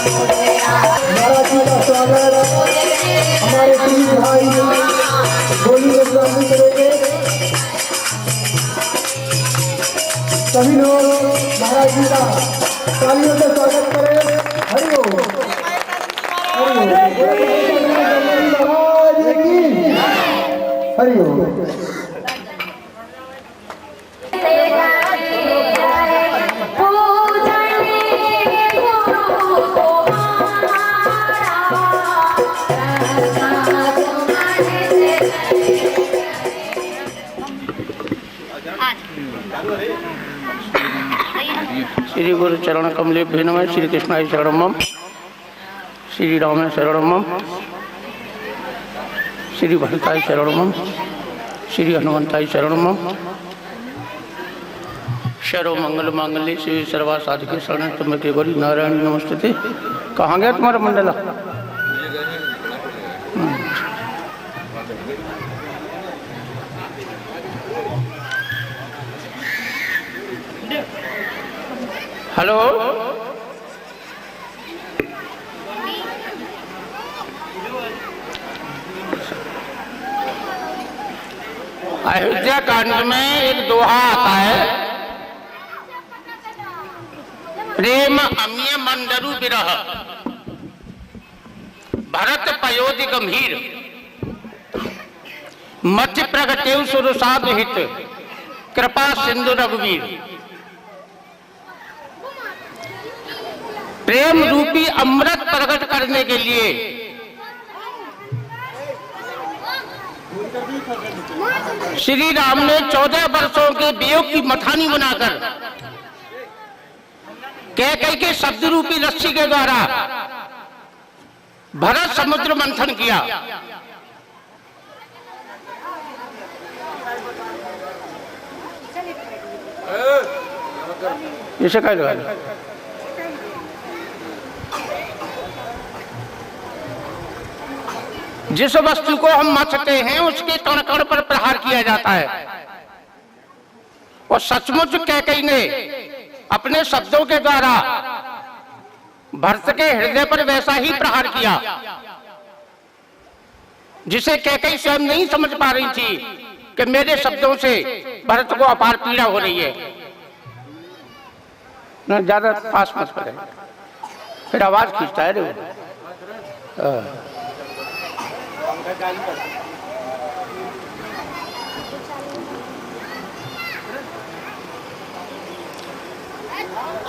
महाराज जी का स्वागत हमारे तीन भाई गोलू गोस्वामी करेंगे। सभी लोग महाराज जी का तालियों से स्वागत करें। हरि ओम हरि ओम। श्री गुरु चरण कमलेभ्यो नमः। श्री कृष्णाय शरणं मम। श्री रामाय शरणं मम। श्री भरताय शरणं मम। श्री हनुमंताय शरणं मम। सर्व मंगल मांगल्ये शिवे सर्वा साधिके शरण्ये त्र्यंबके गौरी नारायणी नमोस्तुते। कहाँ गया तुम्हारा मंडला? हेलो, अयोध्या कांड में एक दोहा आता है, प्रेम अमीय मंदरु विरह भरत पयोधि गंभीर मध्य प्रगटेव सुरसाद हित कृपा सिंधु रघुवीर। प्रेम रूपी अमृत प्रकट करने के लिए श्री राम ने 14 वर्षों के वियोग की मथानी बनाकर कैकेयी के शब्द रूपी रस्सी के द्वारा भरत समुद्र मंथन किया। इसे कह लो। जिस वस्तु को हम मचते हैं उसके कण कण पर प्रहार किया जाता है, और सचमुच कैकेयी ने अपने शब्दों के द्वारा भरत के हृदय पर वैसा ही प्रहार किया जिसे कैकेयी स्वयं नहीं समझ पा रही थी कि मेरे शब्दों से भरत को अपार पीड़ा हो रही है। न ज्यादा पास मत पड़े, फिर आवाज खींचता है रे।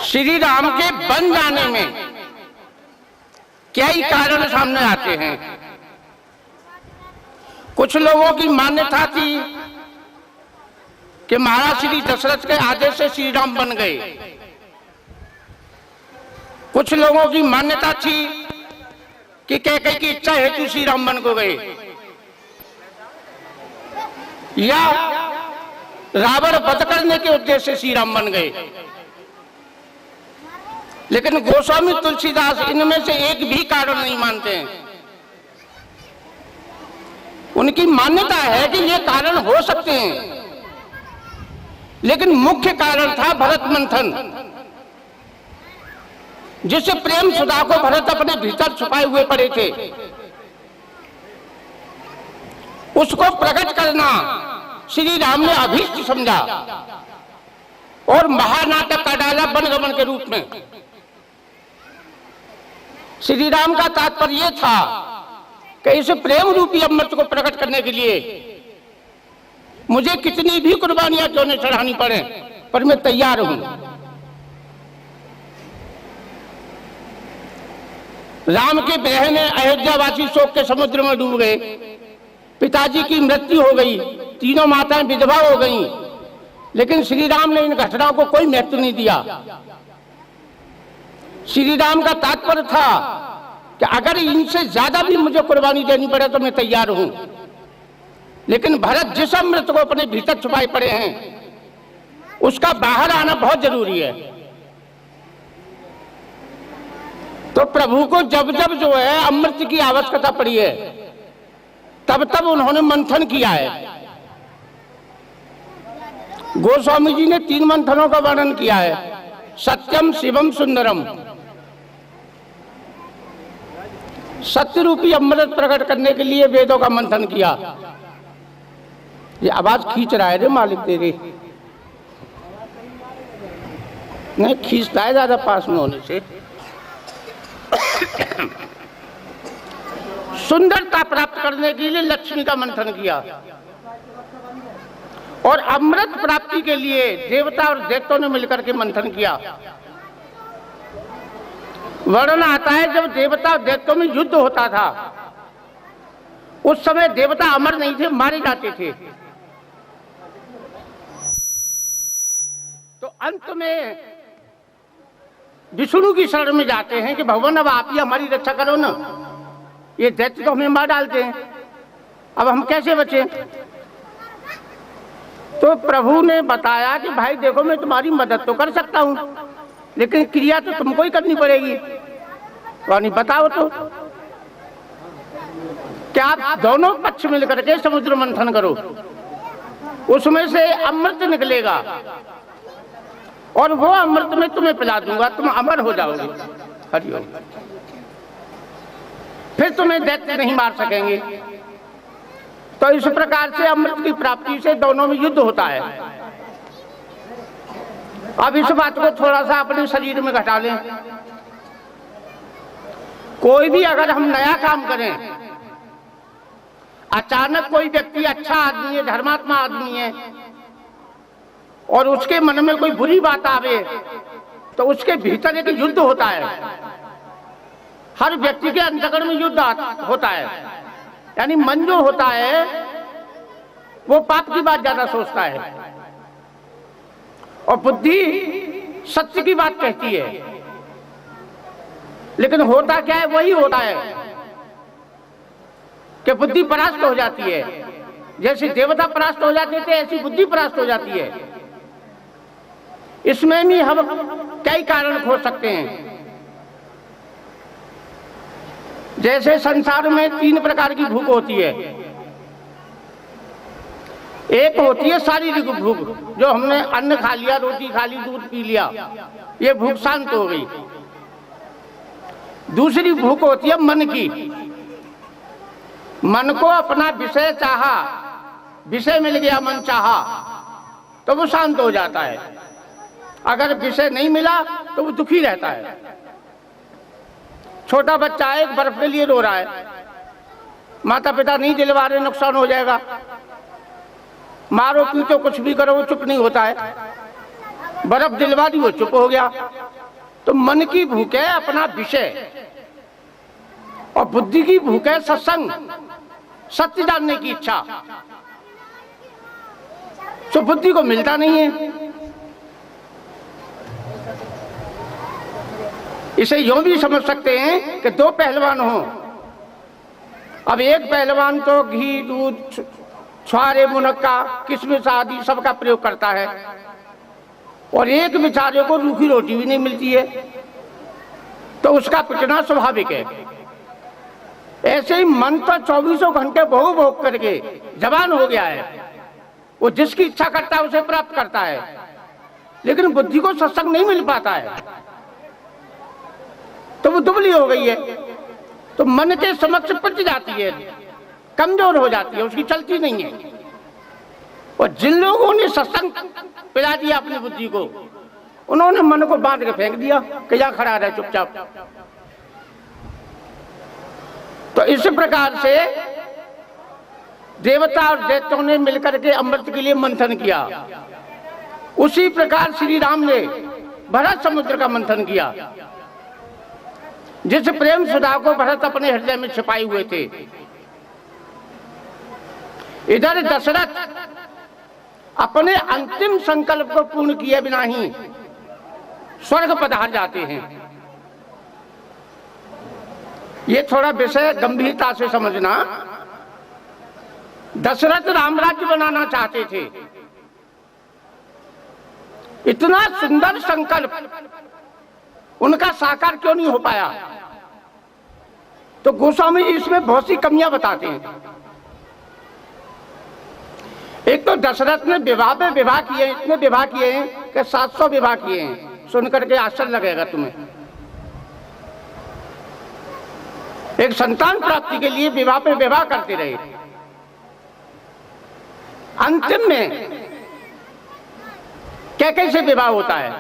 श्री राम के बन जाने में कई कारण सामने आते हैं। कुछ लोगों की मान्यता थी कि महाराज श्री दशरथ के आदेश से श्री राम बन गए। कुछ लोगों की मान्यता थी कि कैकेयी की इच्छा हेतु श्री राम बन को गए, या रावण वध करने के उद्देश्य से श्री राम बन गए। लेकिन गोस्वामी तुलसीदास इनमें से एक भी कारण नहीं मानते हैं। उनकी मान्यता है कि ये कारण हो सकते हैं, लेकिन मुख्य कारण था भरत मंथन, जिससे प्रेम सुधा को भरत अपने भीतर छुपाए हुए पड़े थे, उसको प्रकट करना श्री राम ने अभीष्ट समझा और महानाटक का डाला वनगमन के रूप में। श्री राम का तात्पर्य था कि इस प्रेम रूपी अमृत को प्रकट करने के लिए मुझे कितनी भी कुर्बानियां क्यों न चढ़ानी पड़े, पर मैं तैयार हूं। राम के बहन अयोध्यावासी शोक के समुद्र में डूब गए। पिताजी की मृत्यु हो गई, तीनों माताएं विधवा हो गईं, लेकिन श्री राम ने इन घटनाओं को कोई महत्व नहीं दिया। श्री राम का तात्पर्य था कि अगर इनसे ज्यादा भी मुझे कुर्बानी देनी पड़े तो मैं तैयार हूं, लेकिन भरत जिस अमृत को अपने भीतर छुपाए पड़े हैं उसका बाहर आना बहुत जरूरी है। तो प्रभु को जब जब जो है अमृत की आवश्यकता पड़ी है, तब तब उन्होंने मंथन किया है। गोस्वामी जी ने 3 मंथनों का वर्णन किया है, सत्यम शिवम सुंदरम। सत्य रूपी अमृत प्रकट करने के लिए वेदों का मंथन किया। ये आवाज खींच रहा है रे मालिक तेरे, नहीं खींचता है ज्यादा पास में होने से। सुंदरता प्राप्त करने के लिए लक्ष्मी का मंथन किया और अमृत प्राप्ति के लिए देवता और दैत्यों ने मिलकर के मंथन किया। वर्णन आता है जब देवता और दैत्यों में युद्ध होता था उस समय देवता अमर नहीं थे, मारे जाते थे। तो अंत में विष्णु की शरण में जाते हैं कि भगवान अब आप ही हमारी रक्षा करो ना, ये दैत्य तो हमें मार डालते हैं, अब हम कैसे बचे। तो प्रभु ने बताया कि भाई देखो मैं तुम्हारी मदद तो कर सकता हूं लेकिन क्रिया तो तुमको ही करनी पड़ेगी। तो नहीं बताओ तो क्या आप दोनों पक्ष मिलकर के समुद्र मंथन करो, उसमें से अमृत निकलेगा और वो अमृत में तुम्हें पिला दूंगा, तुम अमर हो जाओगे। हरिओम। फिर तुम्हें दैत्य नहीं मार सकेंगे। तो इस प्रकार से अमृत की प्राप्ति से दोनों में युद्ध होता है। अब इस बात को थोड़ा सा अपने शरीर में घटा लें। कोई भी अगर हम नया काम करें, अचानक कोई व्यक्ति अच्छा आदमी है, धर्मात्मा आदमी है और उसके मन में कोई बुरी बात आवे तो उसके भीतर एक युद्ध होता है। हर व्यक्ति के अंतःकरण में युद्ध होता है, यानी मन जो होता है वो पाप की बात ज्यादा सोचता है और बुद्धि सत्य की बात कहती है। लेकिन होता क्या है, वही होता है कि बुद्धि परास्त हो जाती है। जैसे देवता परास्त हो जाते थे ऐसी बुद्धि परास्त हो जाती है। इसमें भी हम कई कारण खोज सकते हैं। जैसे संसार में 3 प्रकार की भूख होती है। एक होती है शारीरिक भूख, जो हमने अन्न खा लिया, रोटी खा ली, दूध पी लिया, ये भूख शांत हो गई। दूसरी भूख होती है मन की। मन को अपना विषय चाहा, विषय मिल गया, मन चाहा तो वो शांत हो जाता है। अगर विषय नहीं मिला तो वो दुखी रहता है। छोटा बच्चा है, एक बर्फ के लिए रो रहा है, माता पिता नहीं दिलवा रहे, नुकसान हो जाएगा, मारो पीटो कुछ भी करो वो चुप नहीं होता है। बर्फ दिलवा दी वो चुप हो गया। तो मन की भूख है अपना विषय और बुद्धि की भूख है सत्संग, सत्य जानने की इच्छा। तो बुद्धि को मिलता नहीं है। इसे यूं भी समझ सकते हैं कि 2 पहलवान हो। अब एक पहलवान तो घी, दूध, छुआरे, मुनक्का, किशमिश आदि सबका प्रयोग करता है और एक बेचारे को रूखी रोटी भी नहीं मिलती है, तो उसका पिटना स्वाभाविक है। ऐसे ही मन तो 24 घंटे भोग भोग करके जवान हो गया है, वो जिसकी इच्छा करता है उसे प्राप्त करता है, लेकिन बुद्धि को सत्संग नहीं मिल पाता है तो वो दुबली हो गई है। तो मन के समक्ष पिट जाती है, कमजोर हो जाती है, उसकी चलती नहीं है। और जिन लोगों ने सत्संग पिला दिया अपनी बुद्धि को, उन्होंने मन को बांध के फेंक दिया कि यहाँ खड़ा रहे चुपचाप। तो इस प्रकार से देवता और दैत्यों ने मिलकर के अमृत के लिए मंथन किया। उसी प्रकार श्री राम ने भरत समुद्र का मंथन किया। जिस प्रेम सुधा को भरत अपने हृदय में छिपाए हुए थे, इधर दशरथ अपने अंतिम संकल्प को पूर्ण किए बिना ही स्वर्ग पधार जाते हैं। ये थोड़ा विषय गंभीरता से समझना। दशरथ रामराज्य बनाना चाहते थे। इतना सुंदर संकल्प उनका साकार क्यों नहीं हो पाया? तो गोस्वामी जी इसमें बहुत सी कमियां बताते हैं। एक तो दशरथ ने विवाह पे विवाह किए, इतने विवाह किए हैं कि 700 विवाह किए हैं। सुनकर के आश्चर्य लगेगा तुम्हें। एक संतान प्राप्ति के लिए विवाह पे विवाह करते रहे। अंतिम में कैसे विवाह होता है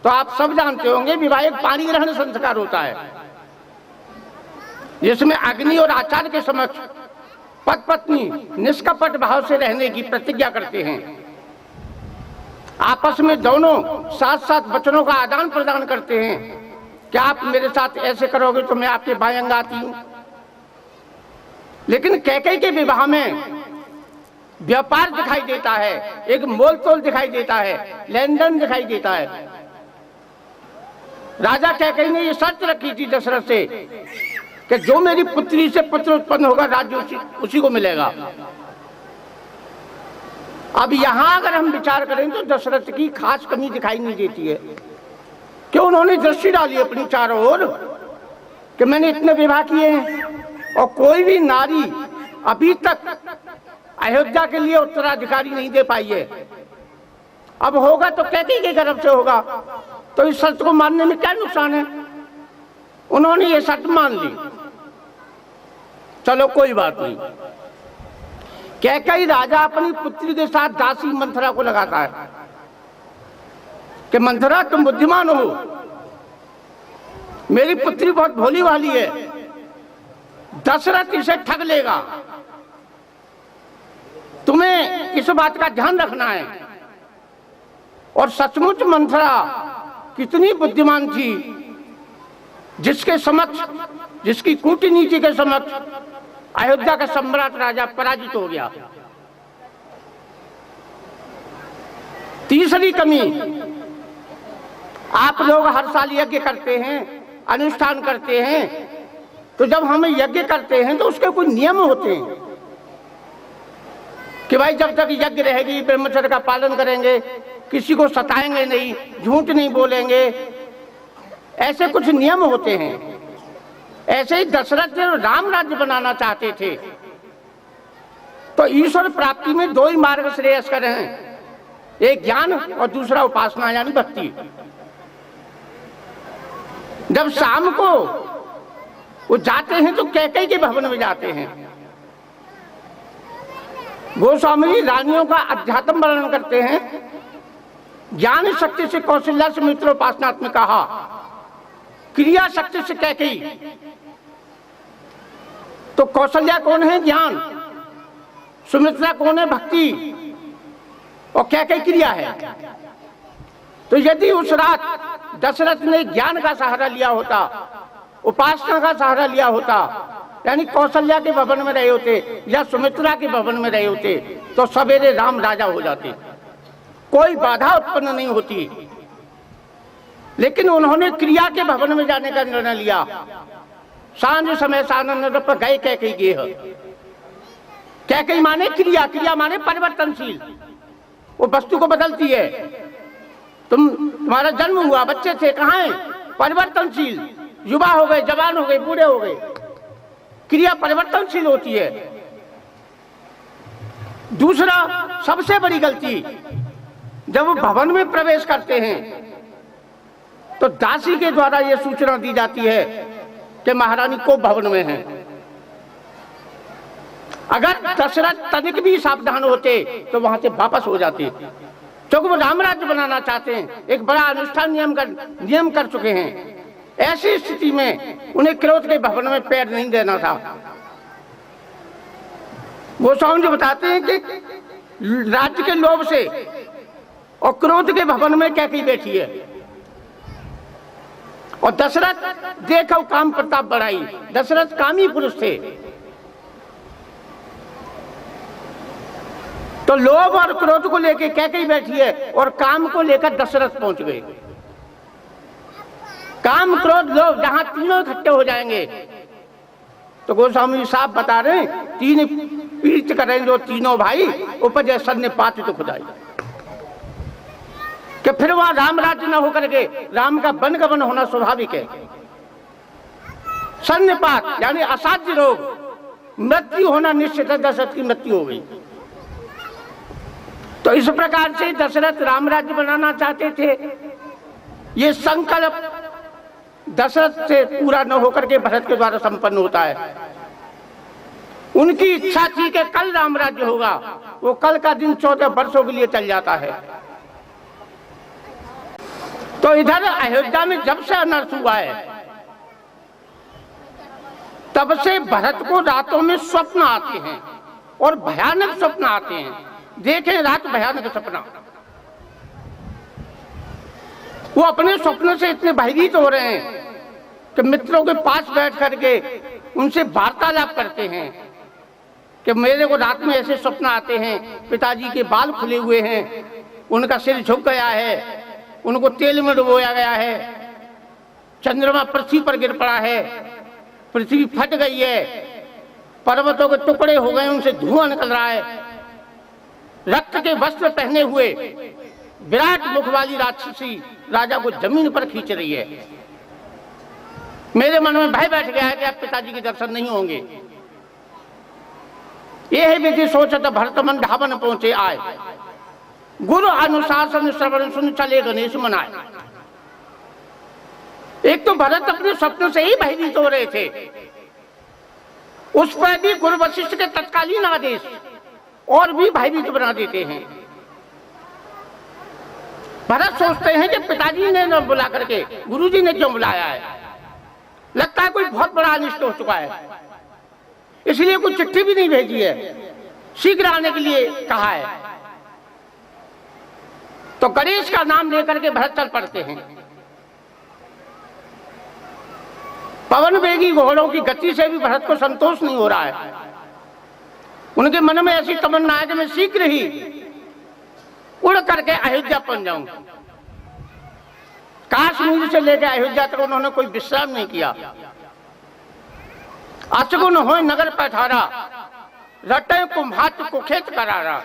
तो आप सब जानते होंगे, विवाह एक पाणी ग्रहण संस्कार होता है, जिसमें अग्नि और आचार्य के समक्ष पति पत्नी निष्कपट भाव से रहने की प्रतिज्ञा करते हैं। आपस में दोनों साथ साथ वचनों का आदान प्रदान करते हैं कि आप मेरे साथ ऐसे करोगे तो मैं आपके बाएं आती हूं। लेकिन कैकेयी के विवाह में व्यापार दिखाई देता है, एक मोल तोल दिखाई देता है, लेन देन दिखाई देता है। राजा कैकेयी ने यह शर्त रखी थी दशरथ से कि जो मेरी पुत्री से पुत्र उत्पन्न होगा राज्य उसी को मिलेगा। अब यहां अगर हम विचार करें तो दशरथ की खास कमी दिखाई नहीं देती है कि उन्होंने दृष्टि डाली अपनी चारों ओर कि मैंने इतने विवाह किए हैं और कोई भी नारी अभी तक अयोध्या के लिए उत्तराधिकारी नहीं दे पाई है। अब होगा तो कैकेयी के गर्भ से होगा, तो इस शर्त को मानने में क्या नुकसान है। उन्होंने ये शर्त मान ली, चलो कोई बात नहीं। कैकेयी राजा अपनी पुत्री के साथ दासी मंथरा को लगाता है कि मंथरा तुम बुद्धिमान हो, मेरी पुत्री बहुत भोली वाली है, दशरथ इसे ठग लेगा, तुम्हें इस बात का ध्यान रखना है। और सचमुच मंथरा कितनी बुद्धिमान थी, जिसके समक्ष, जिसकी कूटनीति के समक्ष अयोध्या का सम्राट राजा पराजित हो गया। तीसरी कमी, आप लोग हर साल यज्ञ करते हैं, अनुष्ठान करते हैं, तो जब हम यज्ञ करते हैं तो उसके कुछ नियम होते हैं कि भाई जब तक यज्ञ रहेगी ब्रह्मचर्य का पालन करेंगे, किसी को सताएंगे नहीं, झूठ नहीं बोलेंगे, ऐसे कुछ नियम होते हैं। ऐसे ही दशरथ राम राज्य बनाना चाहते थे, तो ईश्वर प्राप्ति में दो ही मार्ग श्रेयस्कर हैं, एक ज्ञान और दूसरा उपासना यानी भक्ति। जब शाम को वो जाते हैं तो कैकेयी के भवन में जाते हैं। गोस्वामी रानियों का अध्यात्म वर्णन करते हैं। ज्ञान शक्ति से कौशल्या से मित्रोपासनात्मक कहा, क्रिया शक्ति से कैकेयी। तो कौशल्या कौन है? ज्ञान। सुमित्रा कौन है? भक्ति। और कैकेयी क्रिया है। तो यदि उस रात दशरथ ने ज्ञान का सहारा लिया होता, उपासना का सहारा लिया होता, यानी कौशल्या के भवन में रहे होते या सुमित्रा के भवन में रहे होते, तो सवेरे राम राजा हो जाते, कोई बाधा उत्पन्न नहीं होती। लेकिन उन्होंने क्रिया के भवन में जाने का निर्णय लिया। सांझ समय सानंद पर गए कैकेयी गेह। कैकेयी माने क्रिया, क्रिया माने परिवर्तनशील, वो वस्तु को बदलती है। तुम्हारा जन्म हुआ, बच्चे थे, कहाँ है? परिवर्तनशील, युवा हो गए, जवान हो गए, बूढ़े हो गए, क्रिया परिवर्तनशील होती है। दूसरा, सबसे बड़ी गलती, जब वो भवन में प्रवेश करते हैं तो दासी के द्वारा यह सूचना दी जाती है कि महारानी को भवन में है। अगर दशरथ तनिक भी सावधान होते तो वहां से वापस हो जाते, क्योंकि वो राम राज्य बनाना चाहते हैं, एक बड़ा अनुष्ठान नियम कर चुके हैं। ऐसी स्थिति में उन्हें क्रोध के भवन में पैर नहीं देना था। गोस्वामी जी बताते हैं कि राज्य के लोभ से और क्रोध के भवन में कैकेयी बैठी है, और दशरथ देखो काम प्रताप बढ़ाई। दशरथ कामी पुरुष थे, तो लोभ और क्रोध को लेकर कैकेयी बैठी है और काम को लेकर दशरथ पहुंच गए। काम, क्रोध, लोभ जहां तीनों इकट्ठे हो जाएंगे तो गोस्वामी साहब बता रहे हैं, तीन पीठ करें जो तीनों भाई, उपजे सन्ने पात तो खुदाई, कि फिर वहां राम राज्य न होकर के राम का वनगमन होना स्वाभाविक है। सन्निपात यानी असाध्य रोग, मृत्यु होना निश्चित है। दशरथ की मृत्यु हो गई। तो इस प्रकार से दशरथ राम राज्य बनाना चाहते थे। ये संकल्प दशरथ से पूरा न होकर के भरत के द्वारा संपन्न होता है। उनकी इच्छा थी कि कल राम राज्य होगा, वो कल का दिन 14 वर्षों के लिए चल जाता है। तो इधर अयोध्या में जब से अनर्थ हुआ है तब से भरत को रातों में स्वप्न आते हैं और भयानक स्वप्न आते हैं। देखें रात भयानक सपना, वो अपने स्वप्न से इतने भयभीत हो रहे हैं कि मित्रों के पास बैठ करके उनसे वार्तालाप करते हैं कि मेरे को रात में ऐसे स्वप्न आते हैं, पिताजी के बाल खुले हुए हैं, उनका सिर झुक गया है, उनको तेल में डुबोया गया है, चंद्रमा पृथ्वी पर गिर पड़ा है, पृथ्वी फट गई है, पर्वतों के टुकड़े हो गए, उनसे धुआं निकल रहा है, रक्त के वस्त्र पहने हुए विराट मुख वाली राक्षसी राजा को जमीन पर खींच रही है। मेरे मन में भय बैठ गया है कि अब पिताजी के दर्शन नहीं होंगे। यह है विधि सोचत भरत मन ढाबन पहुंचे आए, गुरु अनुशासन श्रवण सुन चले गणेश मनाए। एक तो भरत अपने स्वप्न से ही भयभीत हो रहे थे, उस पर भी गुरु वशिष्ठ के तत्कालीन आदेश और भी भयभीत बना देते हैं। भरत सोचते हैं कि पिताजी ने न बुला करके गुरुजी ने क्यों बुलाया है, लगता है कोई बहुत बड़ा अनिष्ट हो चुका है, इसलिए कोई चिट्ठी भी नहीं भेजी है, शीघ्र आने के लिए कहा है। तो गणेश का नाम लेकर के भरत चल पड़ते हैं। पवन वेगी घोड़ों की गति से भी भरत को संतोष नहीं हो रहा है। उनके मन में ऐसी तमन्ना है कि मैं शीघ्र ही उड़ करके अयोध्या पहुंच जाऊं। काश्मीर से लेकर अयोध्या तक उन्होंने कोई विश्राम नहीं किया। अचगुन हो नगर पैठारा, रटे कुम्हाट कुखेत करारा।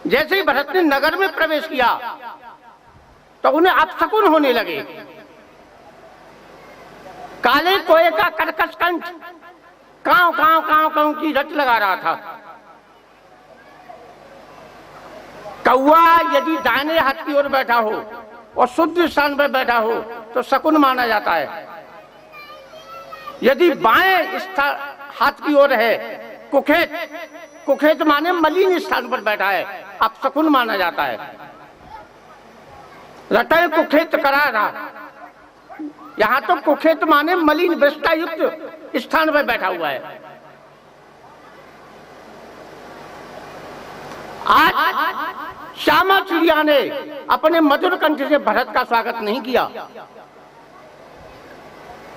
जैसे ही भरत ने नगर में प्रवेश किया तो उन्हें अपशकुन होने लगे। काले कोए का कर्कश कंठ कांव कांव कांव कांव की रट लगा रहा था। कौआ यदि दाहिने हाथ की ओर बैठा हो और शुद्ध स्थान पर बैठा हो तो शकुन माना जाता है। यदि बाएं हाथ की ओर है कुखेत, कुखेत माने मलिन स्थान पर बैठा है, अपशकुन माना जाता है। रटे कुखेत करारा, यहां तो कुखेत माने मलिन भ्रष्टायुक्त स्थान पर बैठा हुआ है। आज श्यामा चिड़िया ने अपने मधुर कंठ से भरत का स्वागत नहीं किया।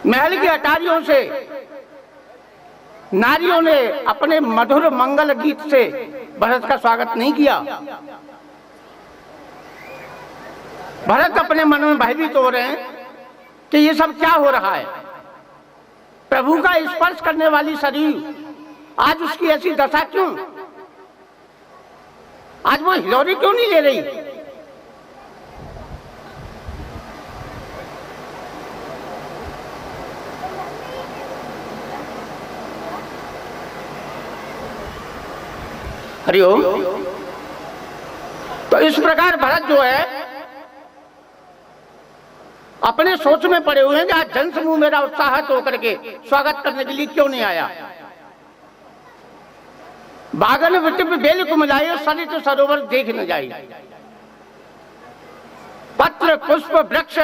महल की अटारियों से नारियों ने अपने मधुर मंगल गीत से भरत का स्वागत नहीं किया। भरत अपने मन में भयभीत हो रहे हैं कि ये सब क्या हो रहा है। प्रभु का स्पर्श करने वाली शरीर आज उसकी ऐसी दशा क्यों, आज वो हिलोरी क्यों नहीं ले रही। हरिओम। तो इस प्रकार भरत जो है अपने सोच में पड़े हुए हैं कि आज जनसमूह मेरा उत्साहित होकर के स्वागत करने के लिए क्यों नहीं आया। बागन विटिप बेल को मिलाए सरित सरोवर देख न जाई। पत्र पुष्प वृक्ष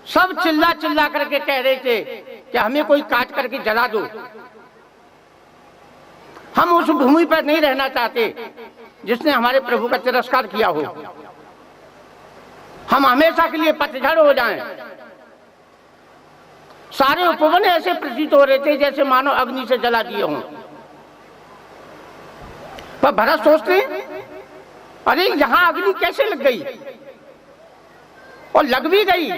सब चिल्ला चिल्ला करके कह रहे थे कि हमें कोई काट करके जला दो, हम उस भूमि पर नहीं रहना चाहते जिसने हमारे प्रभु का तिरस्कार किया हो, हम हमेशा के लिए पतझड़ हो जाएं। सारे उपवन ऐसे प्रतीत हो रहे थे जैसे मानो अग्नि से जला दिए हों। पर भरत सोचते अरे यहां अग्नि कैसे लग गई, और लग भी गई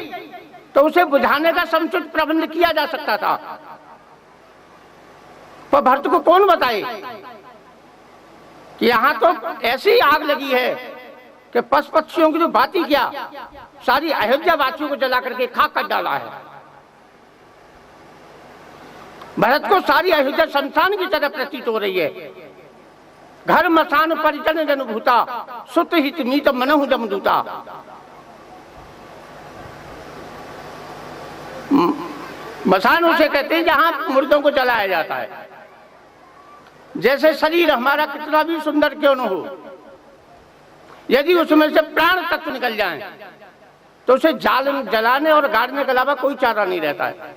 तो उसे बुझाने का समुचित प्रबंध किया जा सकता था। पर भरत को कौन बताए कि यहां तो ऐसी आग लगी है कि पशु पक्षियों की जो बाती क्या सारी अयोध्या वासियों को जला करके खाक कर डाला है। भरत को सारी अयोध्या शमशान की तरह प्रतीत हो रही है। घर मसान परिजन जन भूता सुत हित मीत मनहु जम दूता। मसान उसे कहते हैं जहां मुर्दों को जलाया जाता है। जैसे शरीर हमारा कितना भी सुंदर क्यों न हो, यदि उसमें से प्राण तत्व निकल जाएं, तो उसे जलाने और गाड़ने के अलावा कोई चारा नहीं रहता है।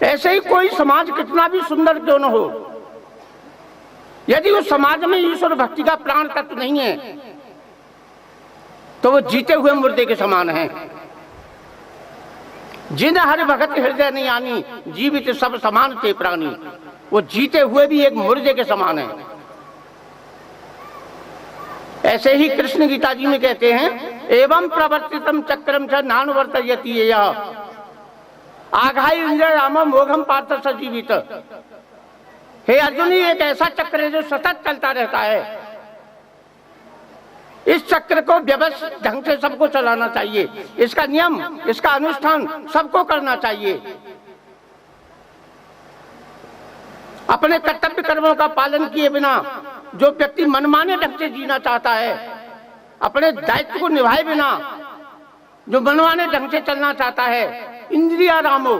ऐसे ही कोई समाज कितना भी सुंदर क्यों न हो, यदि उस समाज में ईश्वर भक्ति का प्राण तत्व नहीं है, तो वो जीते हुए मुर्दे के समान है। जिन हरि भगत हृदय नहीं आनी, जीवित सब समान थे प्राणी, वो जीते हुए भी एक मुर्दे के समान है। ऐसे ही कृष्ण गीता जी में कहते हैं, एवं प्रवर्तितम चक्रम च नानुवर्तयति यः आघाई इंद्र राम मोघम पार्थ सजीवित। हे अर्जुन, ये एक ऐसा चक्र है जो सतत चलता रहता है। इस चक्र को व्यवस्थित ढंग से सबको चलाना चाहिए, इसका नियम, इसका अनुष्ठान सबको करना चाहिए। अपने कर्तव्य कर्मों का पालन किए बिना जो व्यक्ति मनमाने ढंग से जीना चाहता है, अपने दायित्व को निभाए बिना जो मनमाने ढंग से चलना चाहता है, इंद्रिया रामो,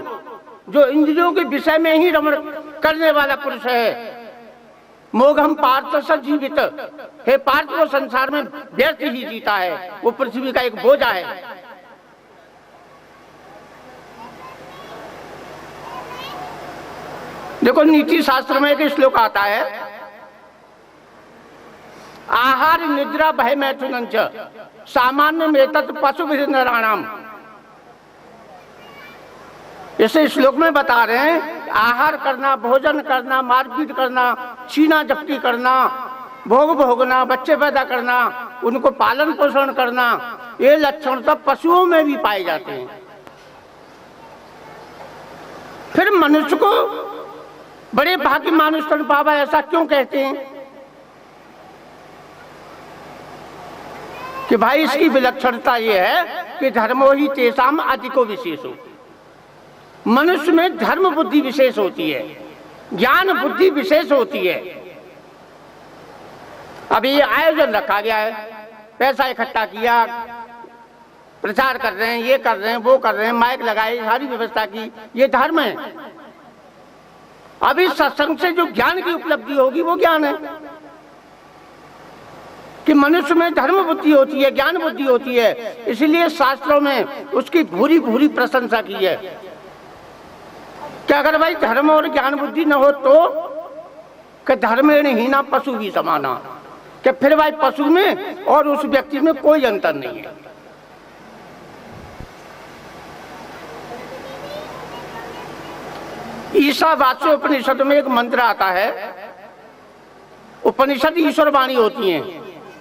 जो इंद्रियों के विषय में ही रमण करने वाला पुरुष है, मोघम पार्थ सजीवित, हे पार्थ, वो संसार में व्यर्थ ही जीता है, वो पृथ्वी का एक बोझा है। देखो नीति शास्त्र में एक श्लोक आता है, आहार निद्रा भय मैथुन सामान्य में तत् पशु नराणाम। इसे श्लोक में बता रहे हैं, आहार करना, भोजन करना, मारपीट करना, छीना झपटी करना, भोग भोगना, बच्चे पैदा करना, उनको पालन पोषण करना, ये लक्षण तो पशुओं में भी पाए जाते हैं। फिर मनुष्य को बड़े भाग्य मानुष तन पावा, ऐसा क्यों कहते हैं? कि भाई इसकी विलक्षणता ये है कि धर्मो ही तेसाम अधिको विशेषो। मनुष्य में धर्म बुद्धि विशेष होती है, ज्ञान बुद्धि विशेष होती है। अभी ये आयोजन रखा गया है, पैसा इकट्ठा किया, प्रचार कर रहे हैं, ये कर रहे हैं, वो कर रहे हैं, माइक लगाए, सारी व्यवस्था की, ये धर्म है। अभी सत्संग से जो ज्ञान की उपलब्धि होगी वो ज्ञान है कि मनुष्य में धर्म बुद्धि होती है, ज्ञान बुद्धि होती है। इसलिए शास्त्रों में उसकी भूरी भूरी प्रशंसा की है कि अगर भाई धर्म और ज्ञान बुद्धि न हो तो कि धर्मेण हीना पशु भी समाना, कि फिर भाई पशु में और उस व्यक्ति में कोई अंतर नहीं है। ईशावास्य उपनिषद में एक मंत्र आता है। उपनिषद ईश्वर वाणी होती हैं,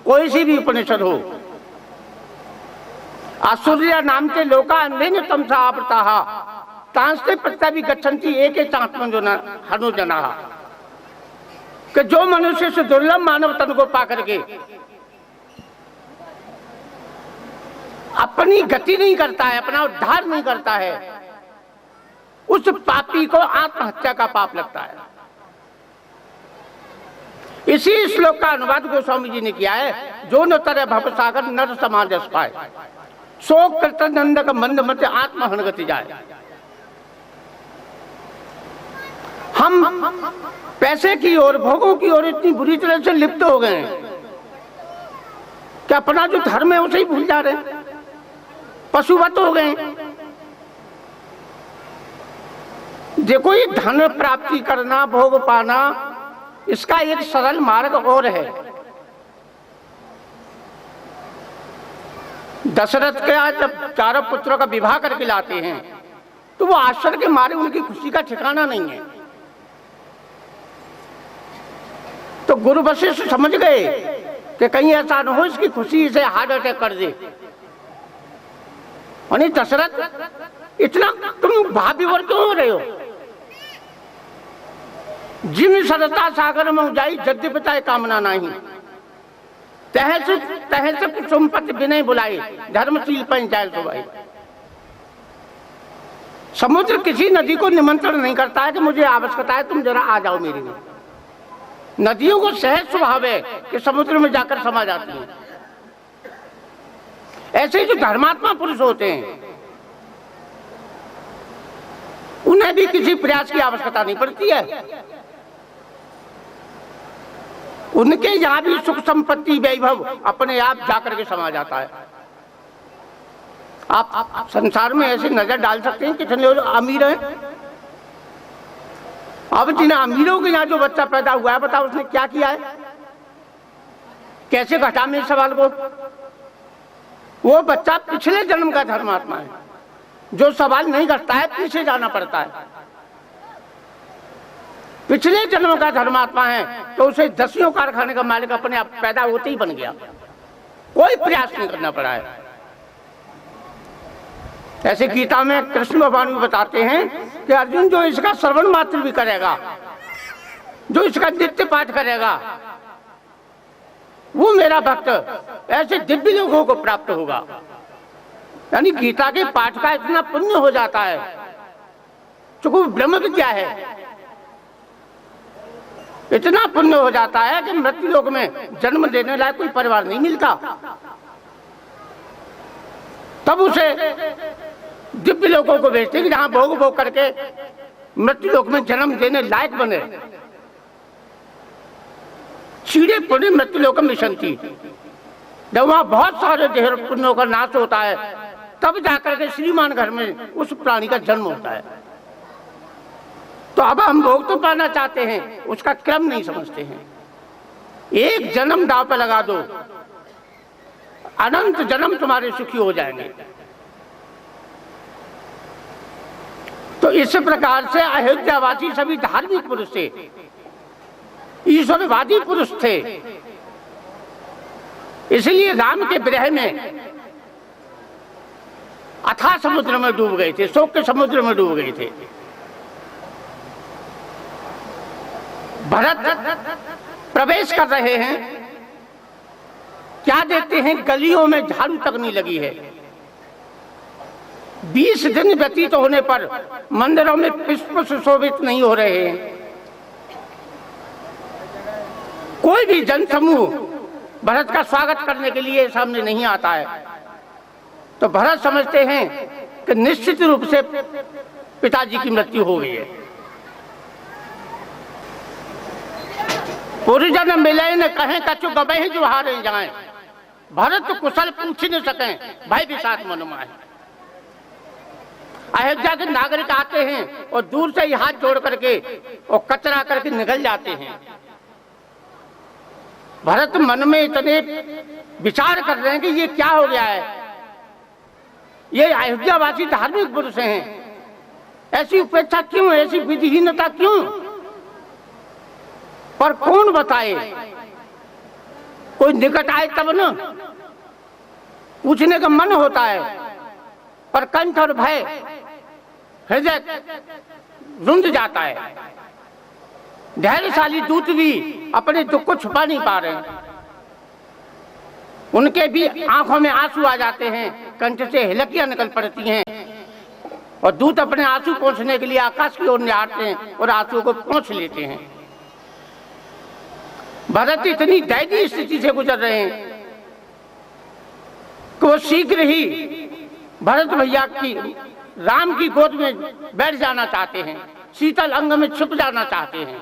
कोई सी भी उपनिषद हो। आसूर्य नाम के लोका अंधेन तमसा आवृता तांस्ते प्रत्या भी गच्छन्ति एके चात्मजो हनुजना, कि जो मनुष्य से दुर्लभ मानव तन को पा करके अपनी गति नहीं करता है, अपना उद्धार नहीं करता है, उस पापी को आत्महत्या का पाप लगता है। इसी श्लोक का अनुवाद गोस्वामी जी ने किया है, जो न तरह भव सागर नर समाज पाए, शोक कृत नंद का मंद मत आत्महन गति जाए। हम पैसे की ओर, भोगों की ओर इतनी बुरी तरह से लिप्त हो गए हैं कि अपना जो धर्म है उसे ही भूल जा रहे हैं, पशुवत हो गए। देखो ये धन प्राप्ति करना, भोग पाना, इसका एक सरल मार्ग और है। दशरथ के जब चारों पुत्रों का विवाह करके लाते हैं तो वो आश्चर्य के मारे उनकी खुशी का ठिकाना नहीं है। तो गुरु वशिष्ठ समझ गए कि कहीं ऐसा न हो इसकी खुशी से हार्ट अटैक कर दे। और दशरथ इतना तुम भाव विभोर क्यों हो रहे हो? जिन सरता सागर में जाई जद्य पिताए कामना नहीं, तहस सुमपति विनय बुलाई, धर्मशील पंचायत सुबाई। समुद्र किसी नदी को निमंत्रण नहीं करता है कि मुझे आवश्यकता है तुम जरा आ जाओ मेरे में। नदियों को सहज स्वभाव है कि समुद्र में जाकर समा जाती हैं। ऐसे ही जो धर्मात्मा पुरुष होते हैं उन्हें भी किसी प्रयास की आवश्यकता नहीं पड़ती है। उनके यहां भी सुख संपत्ति वैभव अपने आप जाकर के समा जाता है। आप संसार में ऐसे नजर डाल सकते हैं कितने लोग अमीर हैं। अब जिन अमीरों के यहाँ जो बच्चा पैदा हुआ है, बताओ उसने क्या किया है, कैसे घटा में इस सवाल को। वो बच्चा पिछले जन्म का धर्मात्मा है। जो सवाल नहीं करता है पीछे जाना पड़ता है। पिछले जन्म का धर्मात्मा है तो उसे 10 कारखाने का मालिक अपने आप पैदा होते ही बन गया, कोई प्रयास नहीं करना पड़ा है। ऐसे गीता में कृष्ण भगवान भी बताते हैं कि अर्जुन जो इसका श्रवण मात्र भी करेगा, जो इसका नित्य पाठ करेगा, वो मेरा भक्त ऐसे दिव्य लोगों को प्राप्त होगा। यानी गीता के पाठ का इतना पुण्य हो जाता है, चूंकि ब्रह्म विद्या है, इतना पुण्य हो जाता है कि मृत्यु लोक में जन्म देने लायक कोई परिवार नहीं मिलता। तब उसे दिव्य लोगों को भेजते कि जहां भोग भोग करके मृत्यु लोक में जन्म देने लायक बने। सीढ़े पुण्य मृत्यु लोक मिशन थी। जब वहां बहुत सारे देह पुण्यों का नाश होता है तब जाकर के श्रीमान घर में उस प्राणी का जन्म होता है। तो अब हम भोग तो पाना चाहते हैं, उसका क्रम नहीं समझते हैं। एक जन्म दांव पे लगा दो, अनंत जन्म तुम्हारे सुखी हो जाएंगे। तो इस प्रकार से अयोध्यावासी सभी धार्मिक पुरुष थे, ईश्वरवादी पुरुष थे। इसलिए राम के विरह में अथाह समुद्र में डूब गए थे, शोक के समुद्र में डूब गए थे। भरत प्रवेश कर रहे हैं, क्या देखते हैं गलियों में झाड़ू तक नहीं लगी है। 20 दिन व्यतीत होने पर मंदिरों में पुष्प सुशोभित नहीं हो रहे हैं। कोई भी जनसमूह भरत का स्वागत करने के लिए सामने नहीं आता है। तो भरत समझते हैं कि निश्चित रूप से पिताजी की मृत्यु हो गई है। पुरजन मिले न कहें कछु गबह जो हारे जाएं, भरत कुशल पूछ न सकें, भाई भी साथ मनुमाए। अयोध्या के नागरिक आते हैं और दूर से ही हाथ जोड़ करके और कचरा करके निकल जाते हैं। भरत मन में इतने विचार कर रहे हैं कि ये क्या हो गया है। ये अयोध्यावासी धार्मिक पुरुष हैं, ऐसी उपेक्षा क्यों, ऐसी विधिहीनता क्यों। पर कौन बताए, कोई निकट आए तब न पूछने का मन होता है, पर कंठ और भय हृदय रुंध जाता है। धैर्यशाली दूत भी अपने दुख को छुपा नहीं पा रहे हैं। उनके भी आंखों में आंसू आ जाते हैं, कंठ से हिलकियां निकल पड़ती हैं और दूत अपने आंसू पोंछने के लिए आकाश की ओर निहारते हैं और आंसू को पोंछ लेते हैं। भरत इतनी दयनीय स्थिति से गुजर रहे हैं कि वो शीघ्र ही भरत भैया की राम की गोद में बैठ जाना चाहते हैं, शीतल अंग में छुप जाना चाहते हैं।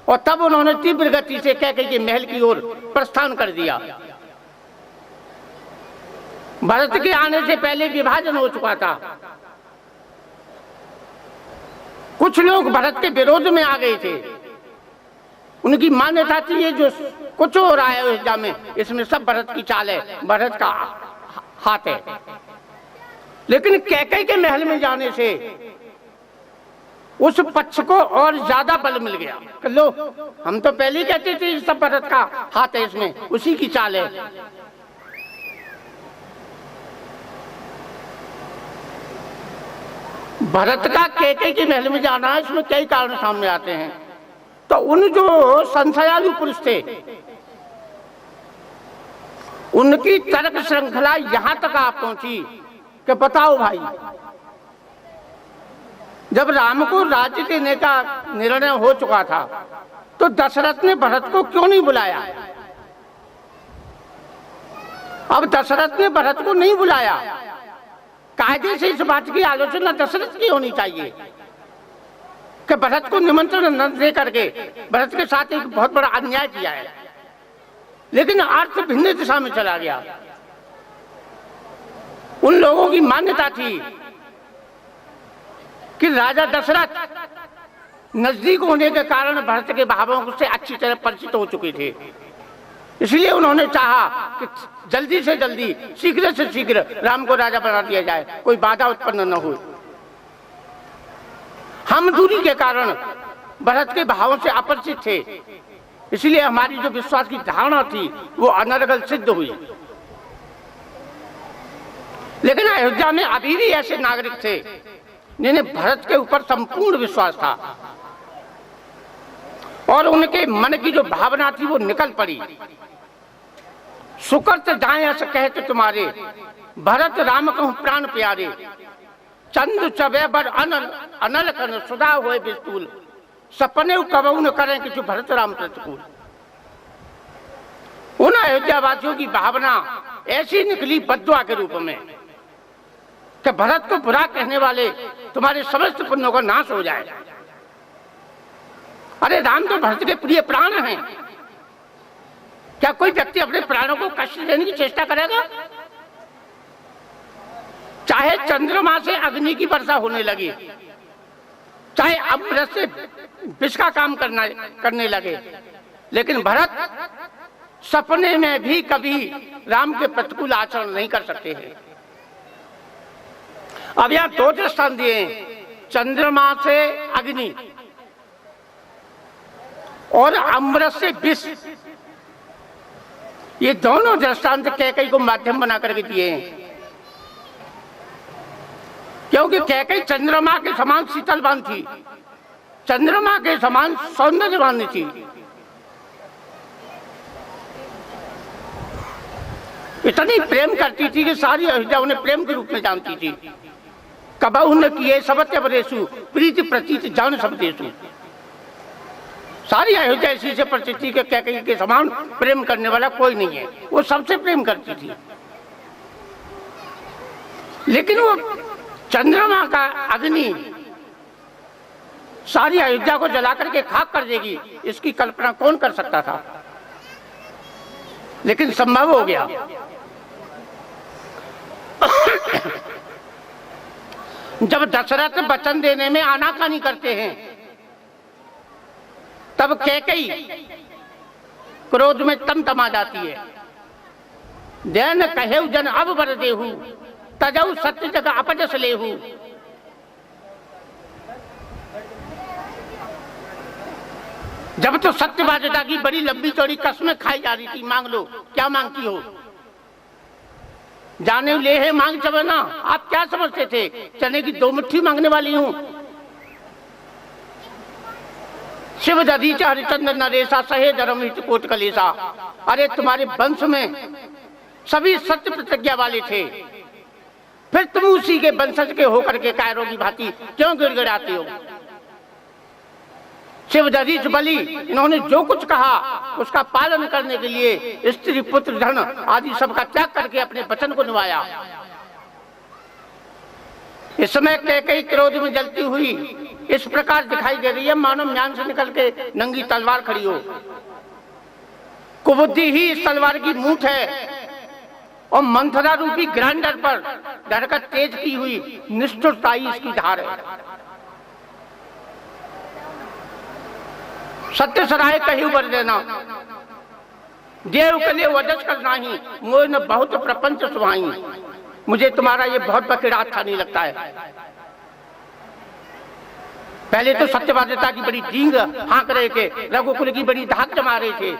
और तब उन्होंने तीव्र गति से कैकेयी के महल की ओर प्रस्थान कर दिया। भरत के आने से पहले विभाजन हो चुका था। कुछ लोग भरत के विरोध में आ गए थे। उनकी मान्यता थी ये जो कुछ हो रहा है अयोध्या में, इसमें सब भरत की चाल है, भरत का हाथ है। लेकिन कैकेयी के महल में जाने से उस पक्ष को और ज्यादा बल मिल गया। लो, हम तो पहले ही कहते थे सब भरत का हाथ है, इसमें उसी की चाल है। भरत का कैकेयी के महल में जाना है, इसमें कई कारण सामने आते हैं। तो उन जो संशयालु पुरुष थे, उनकी तर्क श्रृंखला यहां तक आ पहुंची कि बताओ भाई, जब राम को राज्य देने का निर्णय हो चुका था तो दशरथ ने भरत को क्यों नहीं बुलाया। अब दशरथ ने भरत को नहीं बुलाया, कायदे से इस बात की आलोचना दशरथ की होनी चाहिए कि भरत को निमंत्रण न दे करके भरत के साथ एक बहुत बड़ा अन्याय किया है, लेकिन अर्थ भिन्न दिशा में चला गया। उन लोगों की मान्यता थी कि राजा दशरथ नजदीक होने के कारण भरत के भावों से अच्छी तरह परिचित हो चुके थे, इसलिए उन्होंने चाहा कि जल्दी से जल्दी, शीघ्र से शीघ्र राम को राजा बना दिया जाए, कोई बाधा उत्पन्न न हो। हम दूरी के कारण भरत के भावों से अपरिचित थे, इसलिए हमारी जो विश्वास की धारणा थी वो अनर्गल सिद्ध हुई। लेकिन अयोध्या में अभी भी ऐसे नागरिक थे जिन्हें भरत के ऊपर संपूर्ण विश्वास था और उनके मन की जो भावना थी वो निकल पड़ी। सुकर्त जाए ऐसे कहते तुम्हारे, भरत राम कहूं प्राण प्यारे, चंद चबे बर अनल अनल कन सुधा होए बिस्तूल, सपने कबू न करें कि जो भरत राम प्रतिकूल। उन अयोध्या वासियों की भावना ऐसी निकली बद्दुआ के रूप में कि भरत को बुरा कहने वाले तुम्हारे समस्त पुण्यों का नाश हो जाए। अरे राम तो भरत के प्रिय प्राण हैं, क्या कोई व्यक्ति अपने प्राणों को कष्ट देने की चेष्टा करेगा? चाहे चंद्रमा से अग्नि की वर्षा होने लगी, चाहे अमृत से विष का काम करने लगे, लेकिन भरत सपने में भी कभी राम के प्रतिकूल आचरण नहीं कर सकते हैं। अब यहां दो दृष्टांत दिए, चंद्रमा से अग्नि और अमृत से विष। ये दोनों दृष्टांत कैकेयी को माध्यम बना करके दिए हैं, क्योंकि कैकेयी चंद्रमा के समान शीतलवान थी, चंद्रमा के समान सौंदर्यवान थी। इतनी प्रेम करती थी कि सारी अयोध्या उन्हें प्रेम के रूप में जानती थी। कबहु न किए सबत्य बरेसु, प्रीति प्रतीत जान सब देसु। सारी अयोध्या इसी से परिचित थी कि कैकेयी के समान प्रेम करने वाला कोई नहीं है, वो सबसे प्रेम करती थी। लेकिन वो चंद्रमा का अग्नि सारी अयोध्या को जला करके खाक कर देगी, इसकी कल्पना कौन कर सकता था? लेकिन संभव हो गया। जब दशरथ वचन देने में आनाकानी करते हैं, तब कैकेयी क्रोध में तमतमा जाती है। देन कहेउ जन अब वर देहु, तजऊ सत्य जगह अपजस लेहु। जब तो सत्यवादिता की बड़ी लंबी चौड़ी कसमें खाई जा रही थी, मांग लो, क्या मांगती हो? जाने ले है मांग चबे ना। आप क्या समझते थे, चने की दो मुट्ठी मांगने वाली हूं? शिव दधीच हरिचंद्र नरेशा सहे धर्म हित कोट कलेसा। अरे तुम्हारे वंश में सभी सत्य प्रतिज्ञा वाले थे, फिर तुम उसी के वंशज के होकर के कायरों की भांति क्यों गिड़गिड़ाते हो? शिव दधीच बलि, इन्होंने जो कुछ कहा उसका पालन करने के लिए स्त्री पुत्र धन आदि सबका त्याग करके अपने वचन को निभाया। इस समय कैकेयी क्रोध में जलती हुई इस प्रकार दिखाई दे रही है मानो म्यान से निकल के नंगी तलवार खड़ी हो। कुबुद्धि ही इस तलवार की मूठ है और मंथरा रूपी ग्राइंडर पर धरकर तेज की हुई निष्ठुरता ही इसकी धार है। सत्य सराय कही बर देना, देव के लिए वजस करना ही, मोह न बहुत प्रपंच सुहाई। मुझे तुम्हारा ये बहुत बकेड़ा अच्छा नहीं लगता है। पहले तो सत्यवादिता की बड़ी डींग हाँक रहे थे, रघुकुल की बड़ी धाक जमा रहे थे,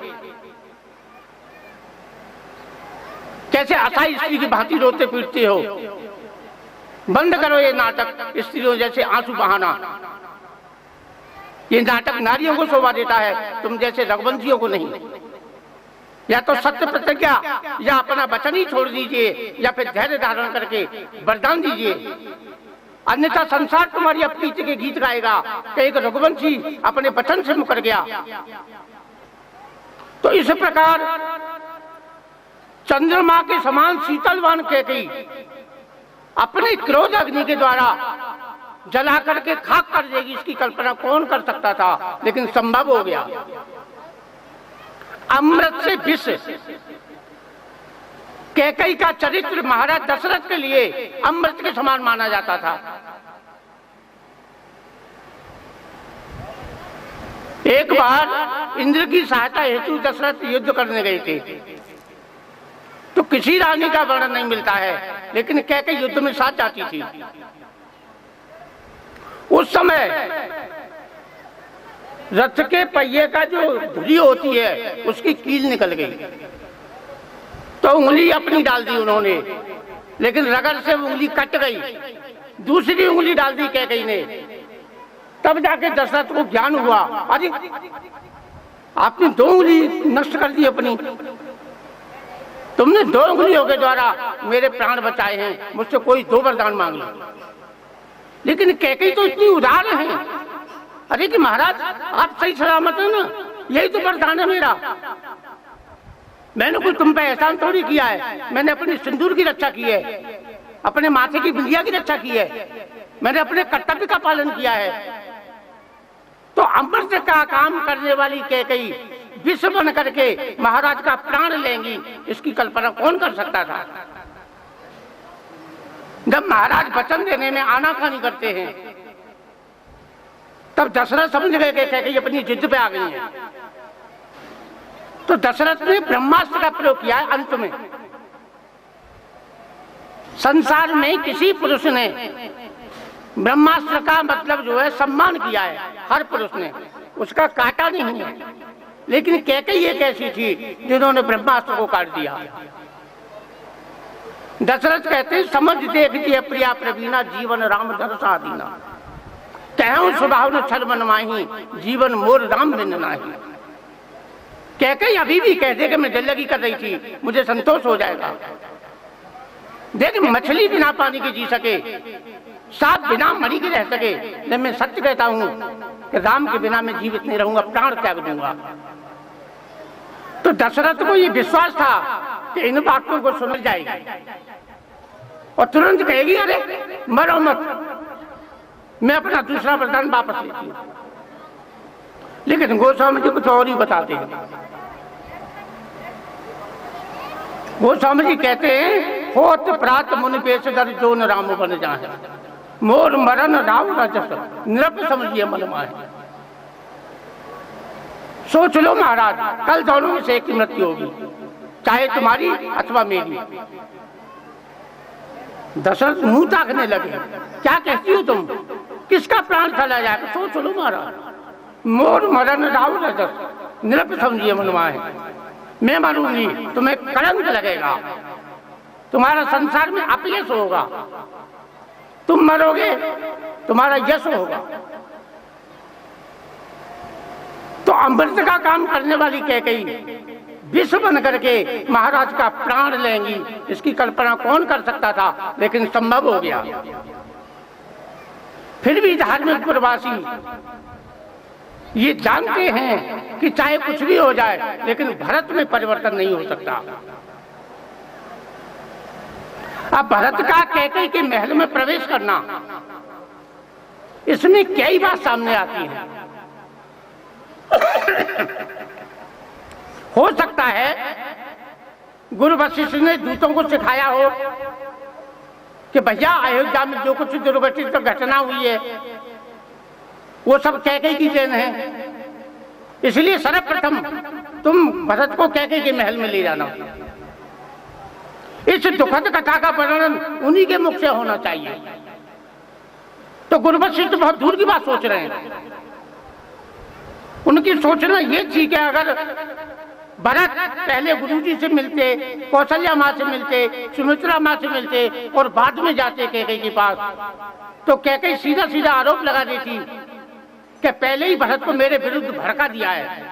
कैसे असहाय स्त्री की भांति रोते पीटते हो। बंद करो ये नाटक, स्त्रियों जैसे आंसू बहाना। ये नाटक नारियों को शोभा देता है, तुम जैसे रघुवंशियों को नहीं। या तो सत्य प्रतिज्ञा या अपना वचन ही छोड़ दीजिए, या फिर धैर्य धारण करके वरदान दीजिए, अन्यथा संसार तुम्हारी अपीति के गीत गाएगा कि एक रघुवंशी अपने वचन से मुकर गया। तो इस प्रकार चंद्रमा के समान शीतलवान कैकेयी अपने क्रोध अग्नि के द्वारा जला करके खाक कर देगी, इसकी कल्पना कौन कर सकता था, लेकिन संभव हो गया। अमृत से विष। कैकेयी का चरित्र महाराज दशरथ के लिए अमृत के समान माना जाता था। एक बार इंद्र की सहायता हेतु दशरथ युद्ध करने गए थे, तो किसी रानी का वर्णन नहीं मिलता है, लेकिन कैकेयी युद्ध में साथ जाती थी। उस समय रथ के पहिए का जो धुरी होती है उसकी कील निकल गई, तो उंगली अपनी डाल दी उन्होंने, लेकिन रगड़ से उंगली कट गई। दूसरी उंगली डाल दी कैकेयी ने, तब जाके दशरथ को ज्ञान हुआ, अरे आपने 2 उंगली नष्ट कर दी अपनी, तुमने 2 उंगलियों के द्वारा मेरे प्राण बचाए हैं, मुझसे कोई 2 वरदान मांग लो। लेकिन कैकेयी तो इतनी उदार है, अरे कि महाराज आप सही सलामत है ना, यही तो वरदान है मेरा। मैंने कोई तुम पे एहसान थोड़ी किया है, मैंने अपने सिंदूर की रक्षा की है, अपने माथे की बिंदिया की रक्षा की है, मैंने अपने कर्तव्य का पालन किया है। तो अमृत का काम करने वाली कैकेयी विष बन करके महाराज का प्राण लेंगी, इसकी कल्पना कौन कर सकता था। जब महाराज वचन देने में आनाकानी करते हैं, तब दशरथ समझ गए कि कैकेयी अपनी जिद पे आ गई है। तो दशरथ ने ब्रह्मास्त्र का प्रयोग किया है। अंत में संसार में किसी पुरुष ने ब्रह्मास्त्र का मतलब जो है सम्मान किया है, हर पुरुष ने, उसका काटा नहीं है। लेकिन कैकेयी एक ऐसी थी जिन्होंने ब्रह्मास्त्र को काट दिया। दशरथ कहते हैं, समझ देख दिए प्रिया प्रवीणा, जीवन राम दरसा दीना, कहूं स्वभाव न छल मन माही, जीवन मोर राम बिन नाही। कैकेयी अभी भी कह दे कि मैं जल्लगी कर रही थी, मुझे संतोष हो जाएगा। देख, मछली बिना पानी के जी सके, सांप बिना मरी के रह सके, लेकिन मैं सत्य कहता हूं कि राम के बिना मैं जीवित नहीं रहूंगा, प्राण त्याग दूंगा। तो दशरथ को ये विश्वास था कि इन बातों को सुन जाएगी और तुरंत कहेगी, अरे मरो मत, मैं अपना दूसरा वरदान वापस लेती हूं। लेकिन गोस्वामी जी कुछ और ही बताते हैं। गोस्वामी जी कहते हैं, होत प्रात मुनि पेशदर जो न राम बन जाए, मोर मरण राव रजस नृप समझिए मन माहे। सोच लो महाराज, कल दोनों में से एक की मृत्यु होगी, चाहे तुम्हारी अथवा मेरी। दशरथ मुंह ताकने लगे, क्या कहती हो तुम, किसका प्राण चला जाएगा? सोच लो महाराज, मोर मरण राव रजस नृप समझिए मन माहे। मैं मरूंगी, तुम्हें कलंक लगेगा, तुम्हारा संसार में अपयश होगा, तुम मरोगे, तुम्हारा यश होगा। तो अमृत का काम करने वाली कैकेयी विष बन करके महाराज का प्राण लेंगी, इसकी कल्पना कौन कर सकता था, लेकिन संभव हो गया। फिर भी धार्मिक प्रवासी ये जानते हैं कि चाहे कुछ भी हो जाए, लेकिन भरत में परिवर्तन नहीं हो सकता। अब भरत का कैकेयी के महल में प्रवेश करना, इसमें कई बात सामने आती है। हो सकता है गुरु वशिष्ठ ने दूतों को सिखाया हो कि भैया अयोध्या में जो कुछ दुर्घटित घटना हुई है वो सब कैकेयी की देन है, इसलिए सर्वप्रथम तुम भरत को कैकेयी के महल में ले जाना। इस दुखद कथा का वर्णन उन्हीं के मुख से होना चाहिए। तो गुरु वशिष्ठ बहुत दूर की बात सोच रहे हैं। उनकी सोचना ये थी कि अगर भरत पहले गुरुजी से मिलते, कौशल्या माँ से मिलते, सुमित्रा माँ से मिलते और बाद में जाते कैकेयी के पास, तो कैकेयी सीधा सीधा आरोप लगा देती कि पहले ही भरत को मेरे विरुद्ध भड़का दिया है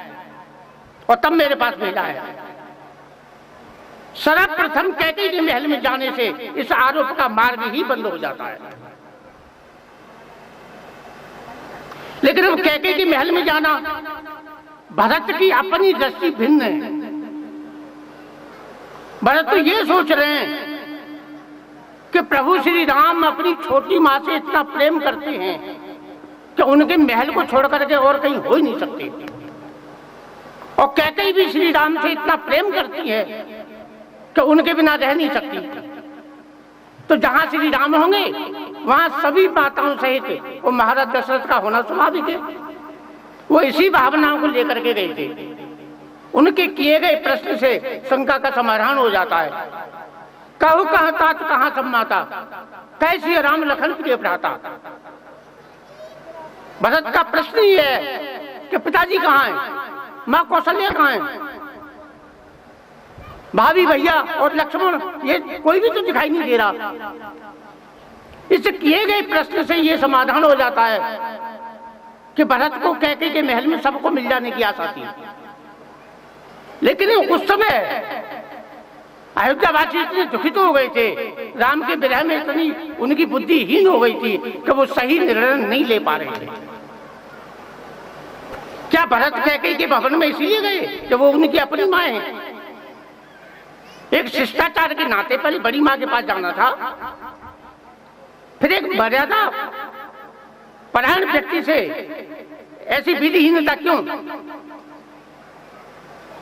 और तब मेरे पास भेजा है। सर्वप्रथम कैकेयी के महल में जाने से इस आरोप का मार्ग ही बंद हो जाता है। लेकिन अब कैकेयी के महल में जाना, भरत की अपनी दृष्टि भिन्न है। भरत तो ये सोच रहे हैं कि प्रभु श्री राम अपनी छोटी माँ से इतना प्रेम करते हैं कि उनके महल को छोड़ करके और कहीं हो ही नहीं सकते, और कैकेयी भी श्री राम से इतना प्रेम करती है कि उनके बिना रह नहीं सकती। तो जहां श्री राम होंगे वहां सभी माताओं सहित वो महाराज दशरथ का होना स्वाभाविक है। वो इसी भावनाओं को लेकर के गए थे। उनके किए गए प्रश्न से शंका का समाधान हो जाता है। कहु कहाँ तात कहाँ सब माता, कैसी राम लखन प्रिय भ्राता। भरत का प्रश्न ही है कि पिताजी कहाँ हैं, माँ कौशल्या कहाँ हैं, भाभी भैया और लक्ष्मण, ये कोई भी तो दिखाई नहीं दे रहा। इस किए गए प्रश्न से ये समाधान हो जाता है कि भरत को कैकेयी के महल में सबको मिल जाने की आशा थी। लेकिन उस समय अयोध्यावासी इतने दुखित हो गए थे, राम के विरह में इतनी उनकी बुद्धि हीन हो गई थी कि वो सही निर्णय नहीं ले पा रहे थे। क्या भरत कैकेयी के भवन में इसलिए गए कि वो उनकी अपनी माँ है? एक शिष्टाचार के नाते पहले बड़ी माँ के पास जाना था, फिर एक मर्यादा परायण व्यक्ति से ऐसी विधिहीनता क्यों?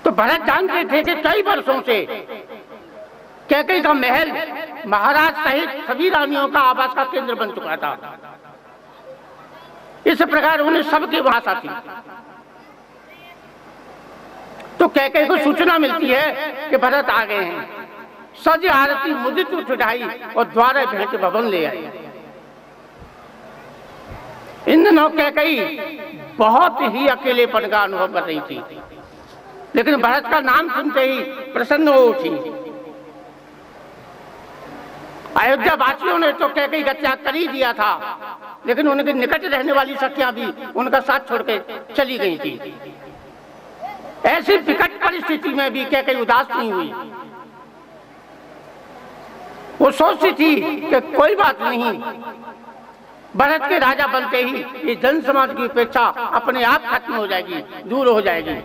तो भरत जानते थे कि कई वर्षों से कैकेयी का महल महाराज सहित सभी रानियों का आवास का केंद्र बन चुका था। इस प्रकार उन्हें सबकी भाषा थी। तो कैकेयी को सूचना मिलती है कि भरत आ गए हैं। सज आरती मुदित उठाई और द्वारे भेंट भवन ले आई। इन दिनों कैकेयी बहुत ही अकेलेपन का अनुभव कर रही थी, लेकिन भरत का नाम सुनते ही प्रसन्न हो उठी। अयोध्या वासियों ने तो कैकेयी का त्याग कर ही दिया था, लेकिन उनके निकट रहने वाली सखियां भी उनका साथ छोड़ के चली गई थी। ऐसी विकट परिस्थिति में भी कैकेयी उदास नहीं हुई। वो सोचती थी कि कोई बात नहीं, भरत के राजा बनते ही ये जन समाज की उपेक्षा अपने आप खत्म हो जाएगी, दूर हो जाएगी।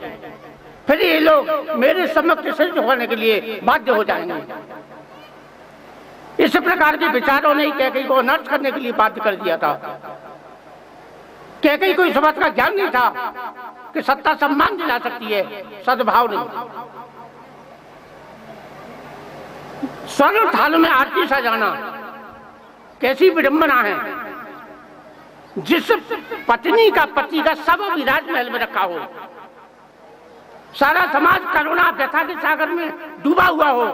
फिर ये लोग मेरे समक्ष सिर झुकाने के लिए बाध्य हो जाएंगे। इस प्रकार के विचारों ने कैकेयी को नष्ट करने के लिए बाध्य कर दिया था। कैकेयी को इस बात का ज्ञान नहीं था कि सत्ता सम्मान दिला सकती है, सद्भाव नहीं। स्वर्ण थाल में आरती सजाना कैसी विडंबना है। जिस पत्नी का पति का सब विराट महल में रखा हो, सारा समाज करुणा व्यथा के सागर में डूबा हुआ हो,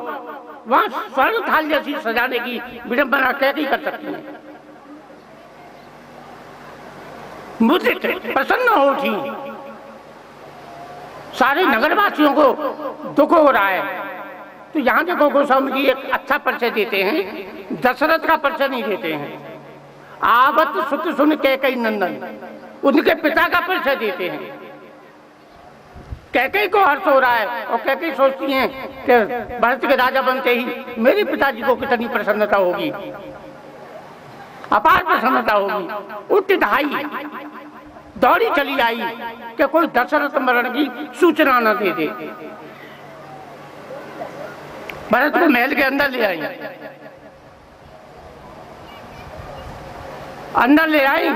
वहां स्वर्ण थाल जैसी सजाने की विडंबना कैकेयी कर सकती है। मुझे प्रसन्न हो उठी। सारे नगरवासियों को दुख हो रहा है। तो यहाँ देखो गोस्वामी जी एक अच्छा परिचय देते हैं, दशरथ का परिचय नहीं देते हैं। आवत सुत सुन कैकेयी नंदन, उनके पिता का परिचय देते हैं। कैकेयी को हर्ष हो रहा है और कैकेयी सोचती हैं कि भरत के राजा बनते ही मेरे पिताजी को कितनी प्रसन्नता होगी, अपार प्रसन्नता होगी। उठ ढाई दौड़ी चली आई कि कोई दशरथ मरण की सूचना न दे दे। भरत को महल के अंदर ले आई। अंदर ले आई,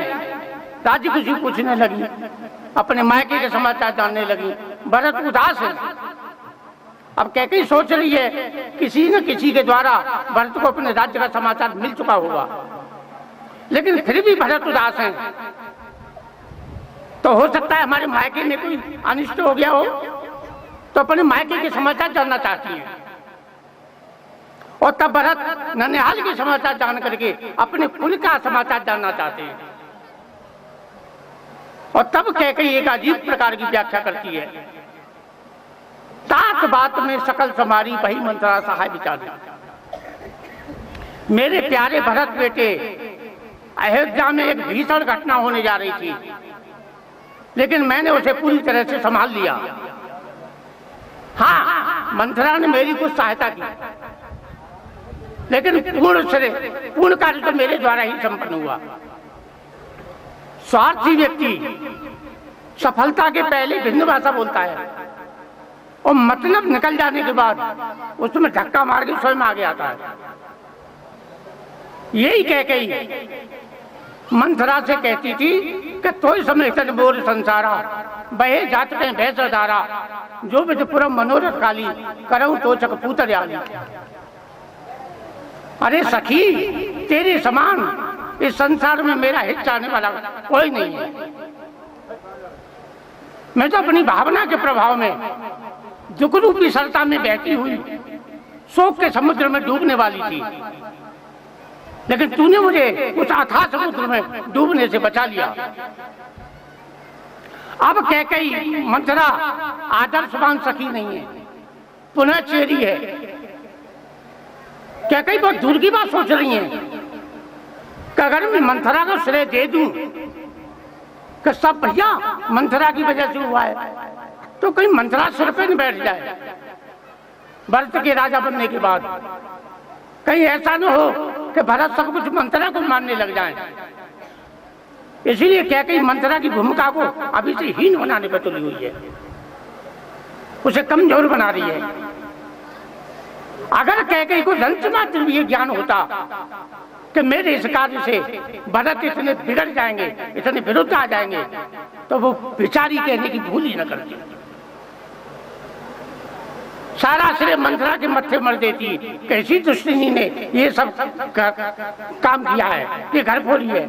राजी खुशी पूछने लगी, अपने मायके के समाचार जानने लगी। भरत उदास है। अब कैकेयी सोच रही है किसी न किसी के द्वारा भरत को अपने राज्य का समाचार मिल चुका होगा, लेकिन फिर भी भरत उदास है। तो हो सकता है हमारे मायके में कोई अनिष्ट हो गया हो, तो अपने मायके के समाचार जानना चाहती है। और तब भरत ननिहाल के समाचार जान करके अपने कुल का समाचार जानना चाहते हैं। और तब कैकेयी एक अजीब प्रकार की व्याख्या करती है। तात बात में सकल समारी वही मंत्रा सहाय विचार। मेरे प्यारे भरत बेटे, अयोध्या में एक भीषण घटना होने जा रही थी, लेकिन मैंने उसे पूरी तरह से संभाल लिया। हाँ, मंत्रा ने मेरी कुछ सहायता की, लेकिन पूर्ण कार्य तो मेरे द्वारा ही संपन्न हुआ। स्वार्थी व्यक्ति सफलता के पहले भिन्न भाषा बोलता है और मतलब निकल जाने के बाद उसमें धक्का मार के स्वयं आगे आता है। यही कह गई मंथरा से कहती थी कि तोय समय तन बोर संसारा बहे जात के भैंस धारा जो विधपुरम मनोरथ काली करऊं तो चक पूतर आली। अरे सखी, तेरे समान इस संसार में मेरा हित चाहने वाला कोई नहीं है। मैं तो अपनी भावना के प्रभाव में दुख रूपी सरता में बहती हुई शोक के समुद्र में डूबने वाली थी, लेकिन तूने मुझे उस अथाह समुद्र में डूबने से बचा लिया। अब कैकेयी मंथरा आदर्शवान सखी नहीं है, पुनः चेरी है। कैकेयी बहुत दूर की बात सोच रही है कि अगर मैं मंथरा को श्रेय दे दूं कि सब भैया मंथरा की वजह से हुआ है, तो कहीं मंथरा सिर पे न बैठ जाए भरत के राजा बनने के बाद। कहीं ऐसा न हो कि भरत सब कुछ मंथरा को मानने लग जाए। इसीलिए कैकेयी मंथरा की भूमिका को अभी से हीन बनाने पर तुली हुई है, उसे कमजोर बना रही है। अगर कैकेयी को रंच मात्र भी ये ज्ञान होता कि मेरे इस कार्य से भरत इतने बिगड़ जाएंगे, इतने विरुद्ध आ जाएंगे, तो वो बेचारी कहने की भूल ही न करती, सारा श्रेय मंथरा के मत्थे मर देती। कैसी दुष्टनी ने ये सब काम किया है, ये घर फोड़ी है।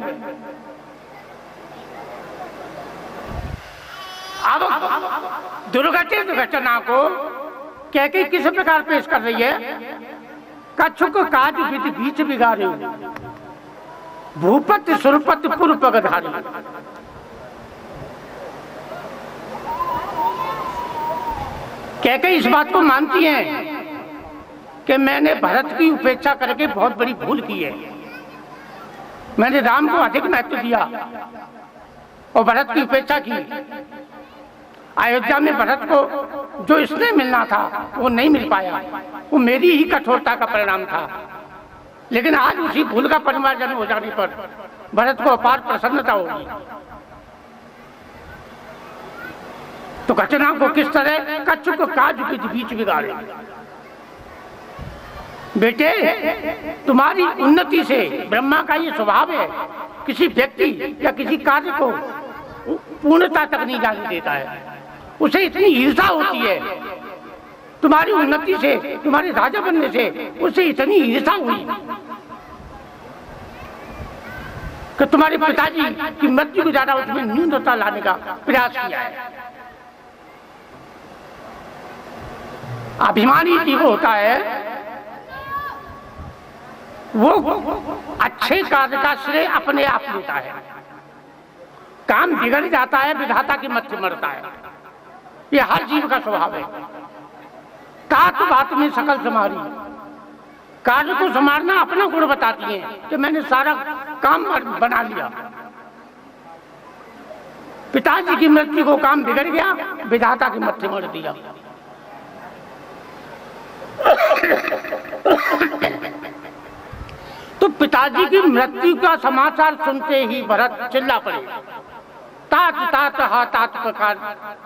अब दुर्घटित घटना को कैकेयी किस प्रकार पेश कर रही है? कच्छुक काज विधि बीच बिगाड़े भूपत सुरपत पुर पगधारी। कैकेयी इस बात को मानती हैं कि मैंने भरत की उपेक्षा करके बहुत बड़ी भूल की है। मैंने राम को अधिक महत्व दिया और भरत की उपेक्षा की। अयोध्या में भरत को जो इसने मिलना था वो नहीं मिल पाया, वो मेरी ही कठोरता का परिणाम था। लेकिन आज उसी भूल का परिमार्जन हो जाने पर भरत को अपार प्रसन्नता होगी। तो घटना को किस तरह कच्छुक काज विधि बीच बिगाड़े। बेटे, तुम्हारी उन्नति से ब्रह्मा का ये स्वभाव है, किसी व्यक्ति या किसी कार्य को पूर्णता तक नहीं जाने देता है, उसे इतनी ईर्ष्या होती है। तुम्हारी उन्नति से, तुम्हारे राजा बनने से उसे इतनी ईर्ष्या हुई कि तुम्हारे पिताजी की मृत्यु को ज्यादा उसमें न्यूनता लाने का प्रयास किया है। अभिमानी जीव होता है, वो अच्छे कार्य का श्रेय अपने आप लेता है। काम बिगड़ जाता है, विधाता के मत्थे मरता है। ये हर जीव का स्वभाव है। तात बात में सकल समारी, कार्य को संभालना अपना गुण बताती है कि मैंने सारा काम बना लिया। पिताजी की मृत्यु को काम बिगड़ गया, विधाता के मत्थे मर दिया। तो पिताजी की मृत्यु का समाचार सुनते ही भरत चिल्ला पड़े, तात तात हा तात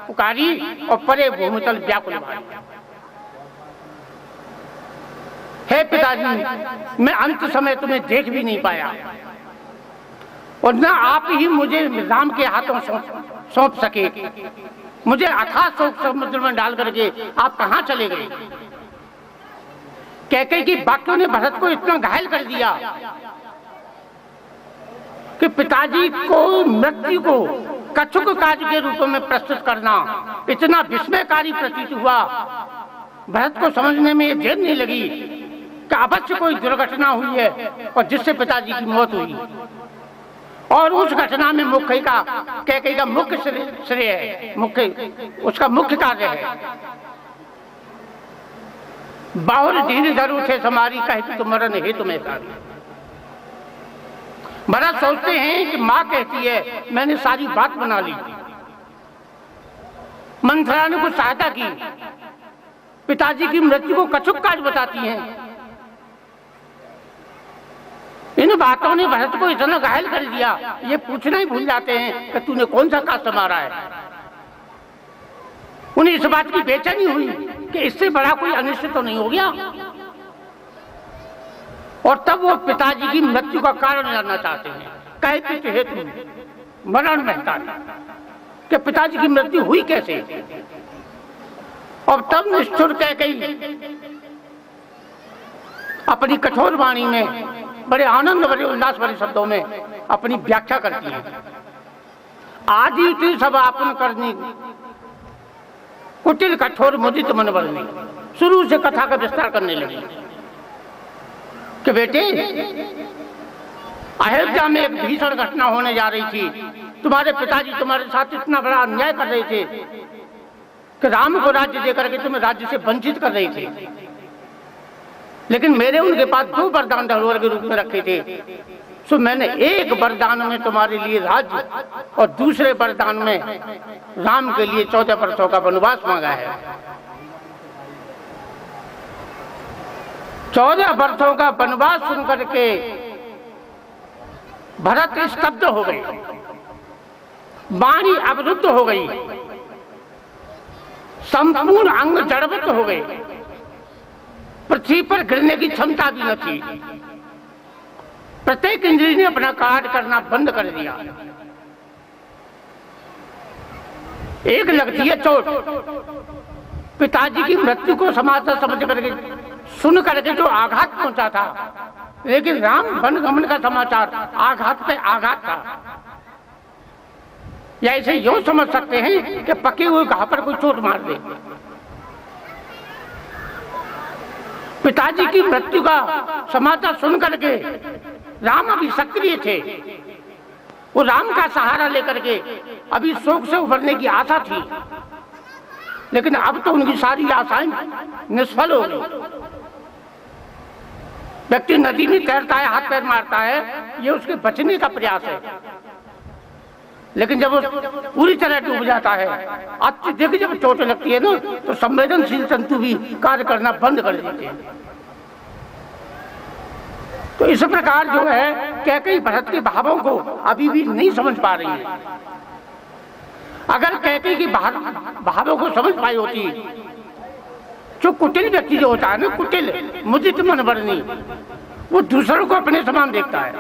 पुकारी और परे भूमितल व्याकुल भाई। हे पिताजी, मैं अंत समय तुम्हें देख भी नहीं पाया और न आप ही मुझे राम के हाथों सौंप सके। मुझे अथाह शोक समुद्र में डाल करके आप कहां चले गए? कैकेयी की वाक्यों ने भरत को इतना घायल कर दिया कि पिताजी को मृत्यु को कच्छुक काज के रूप में प्रस्तुत करना इतना विस्मयकारी प्रतीत हुआ। भरत को समझने में ये देर नहीं लगी कि अवश्य कोई दुर्घटना हुई है और जिससे पिताजी की मौत हुई। और उस घटना में मुख्य का कैकेयी का मुख्य श्रेय है, उसका मुख्य कार्य है। बाहुर धीरे धर उठे समारी कहे तुम मरण है तुम्हें सारी। भरत सोचते हैं कि माँ कहती है मैंने सारी बात बना ली। मंथरा ने कुछ सहायता की, पिताजी की मृत्यु को कच्छुक काज बताती हैं। इन बातों ने भरत को इतना घायल कर दिया, ये पूछना ही भूल जाते हैं कि तूने कौन सा काज संवारा है। उन्हें इस बात की बेचैनी हुई कि इससे बड़ा कोई अनिष्ट तो नहीं हो गया। और तब वो पिताजी की मृत्यु का कारण जानना चाहते हैं। कैके हेतु मरण महता कि पिताजी की मृत्यु हुई कैसे। और तब निष्ठुर कैकेयी अपनी कठोर वाणी में बड़े आनंद भरे उल्लास भरे शब्दों में अपनी व्याख्या करती है। आदि थी सब आपन करनी, कुटिल कठोर मुदित मन बरनी। शुरू से कथा का विस्तार करने लगी कि बेटे, अयोध्या में एक भीषण घटना होने जा रही थी। तुम्हारे पिताजी तुम्हारे साथ इतना बड़ा अन्याय कर रहे थे कि राम को राज्य देकर के तुम्हें राज्य से वंचित कर रहे थे। लेकिन मैंने उनके पास 2 वरदान धरोहर के रूप में रखे थे। सो मैंने एक वरदान में तुम्हारे लिए राज्य और दूसरे वरदान में राम के लिए 14 वर्षों का वनवास मांगा है। 14 वर्षों का वनवास सुनकर के भरत स्तब्ध हो गए, वाणी अवरुद्ध हो गई, संपूर्ण अंग जड़वत हो गए, पृथ्वी पर गिरने की क्षमता भी न थी। प्रत्येक इंद्रिय ने अपना कार्य करना बंद कर दिया। एक लगती है चोट, पिताजी की मृत्यु को समाचार समझ करके सुन करके जो आघात पहुंचा था, लेकिन राम वनगमन का समाचार आघात पे आघात था। या इसे यूं समझ सकते हैं कि पके हुए घाव पर कोई चोट मार दे। पिताजी की मृत्यु का समाचार सुन करके राम अभी सक्रिय थे। वो राम का सहारा लेकर के अभी शोक से उभरने की आशा थी, लेकिन अब तो उनकी सारी आशाएं निष्फल हो गई। व्यक्ति नदी में तैरता है, हाथ पैर मारता है, ये उसके बचने का प्रयास है। लेकिन जब वो पूरी तरह डूब जाता है, अत्यधिक जब चोट लगती है ना, तो संवेदनशील तंतु भी कार्य करना बंद कर देते हैं। तो इस प्रकार जो है कैकेयी भरत के भावों को अभी भी नहीं समझ पा रही है। अगर कैकेयी के भावों को समझ पाई होती, जो कुटिल व्यक्ति जो होता है ना, कुटिल मुदित मन बरनी, वो दूसरों को अपने समान देखता है।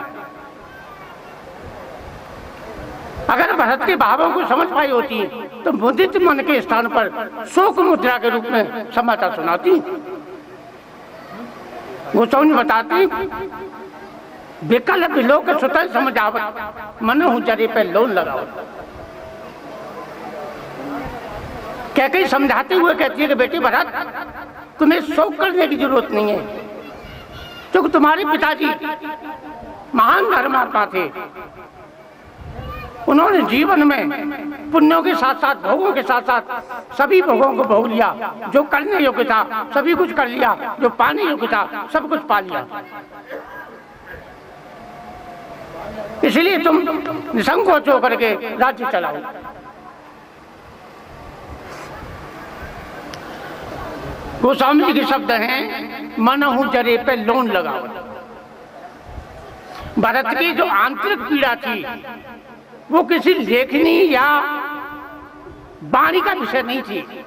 अगर भरत के भावों को समझ पाई होती तो मुदित मन के स्थान पर शोक मुद्रा के रूप में समाचार सुनाती। गोस्वामी बताती, विकल विलोक सुतल समझावत, मन हूं जरे पे लोन लगाओ। कैकेयी समझाते हुए कहती है कि बेटी भरत, तुम्हें शोक करने की जरूरत नहीं है, क्योंकि तुम्हारे पिताजी महान धर्मात्मा थे। उन्होंने जीवन में पुण्यों के साथ साथ भोगों के साथ साथ सभी भोगों को भोग लिया। जो करने योग्य था सभी कुछ कर लिया, जो पाने योग्य था सब कुछ पा लिया। इसलिए तुम निसंकोच होकर के राज्य चलाओ। गोस्वामी जी के शब्द हैं, मन हूं जरे पे लोन लगाओ। भरत की जो आंतरिक पीड़ा थी वो किसी लेखनी या वाणी का विषय नहीं थी।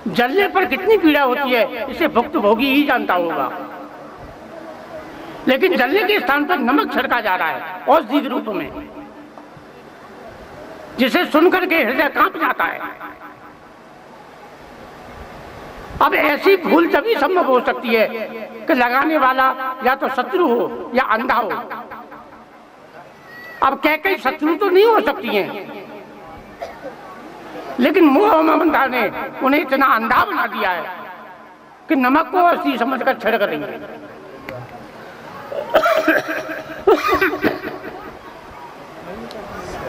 जलने पर कितनी पीड़ा होती है इसे भुक्त भोगी ही जानता होगा। लेकिन जलने के स्थान पर नमक छिड़का जा रहा है औषधि के रूप में, जिसे सुनकर के हृदय कांप जाता है। अब ऐसी भूल तभी संभव हो सकती है कि लगाने वाला या तो शत्रु हो या अंधा हो। अब कैकेयी शत्रु तो नहीं हो सकती हैं, लेकिन मोह ममता ने उन्हें इतना अंधा बना दिया है कि नमक को असली समझकर छिड़क रही है।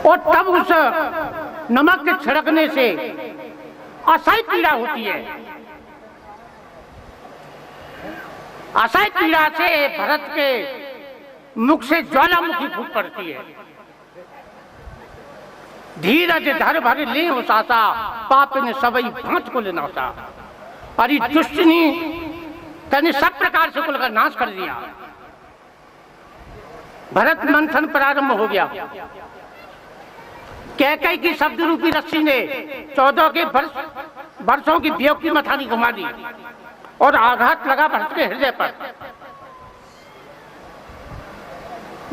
और तब उस नमक के छिड़कने से असह्य पीड़ा होती है। असह्य पीड़ा से भरत के मुख से ज्वालामुखी फूट पड़ती है। धीरज धर भर ले हो सासा, पाप ने सबई भांत को लेना सा। अरे दुष्टनी तने सब प्रकार से कुल का नाश कर दिया। भरत मंथन प्रारंभ हो गया। कैकेयी की शब्द रूपी रस्सी ने 14 के वर्षों की वियोग की मथानी घुमा दी और आघात लगा भरत के हृदय पर।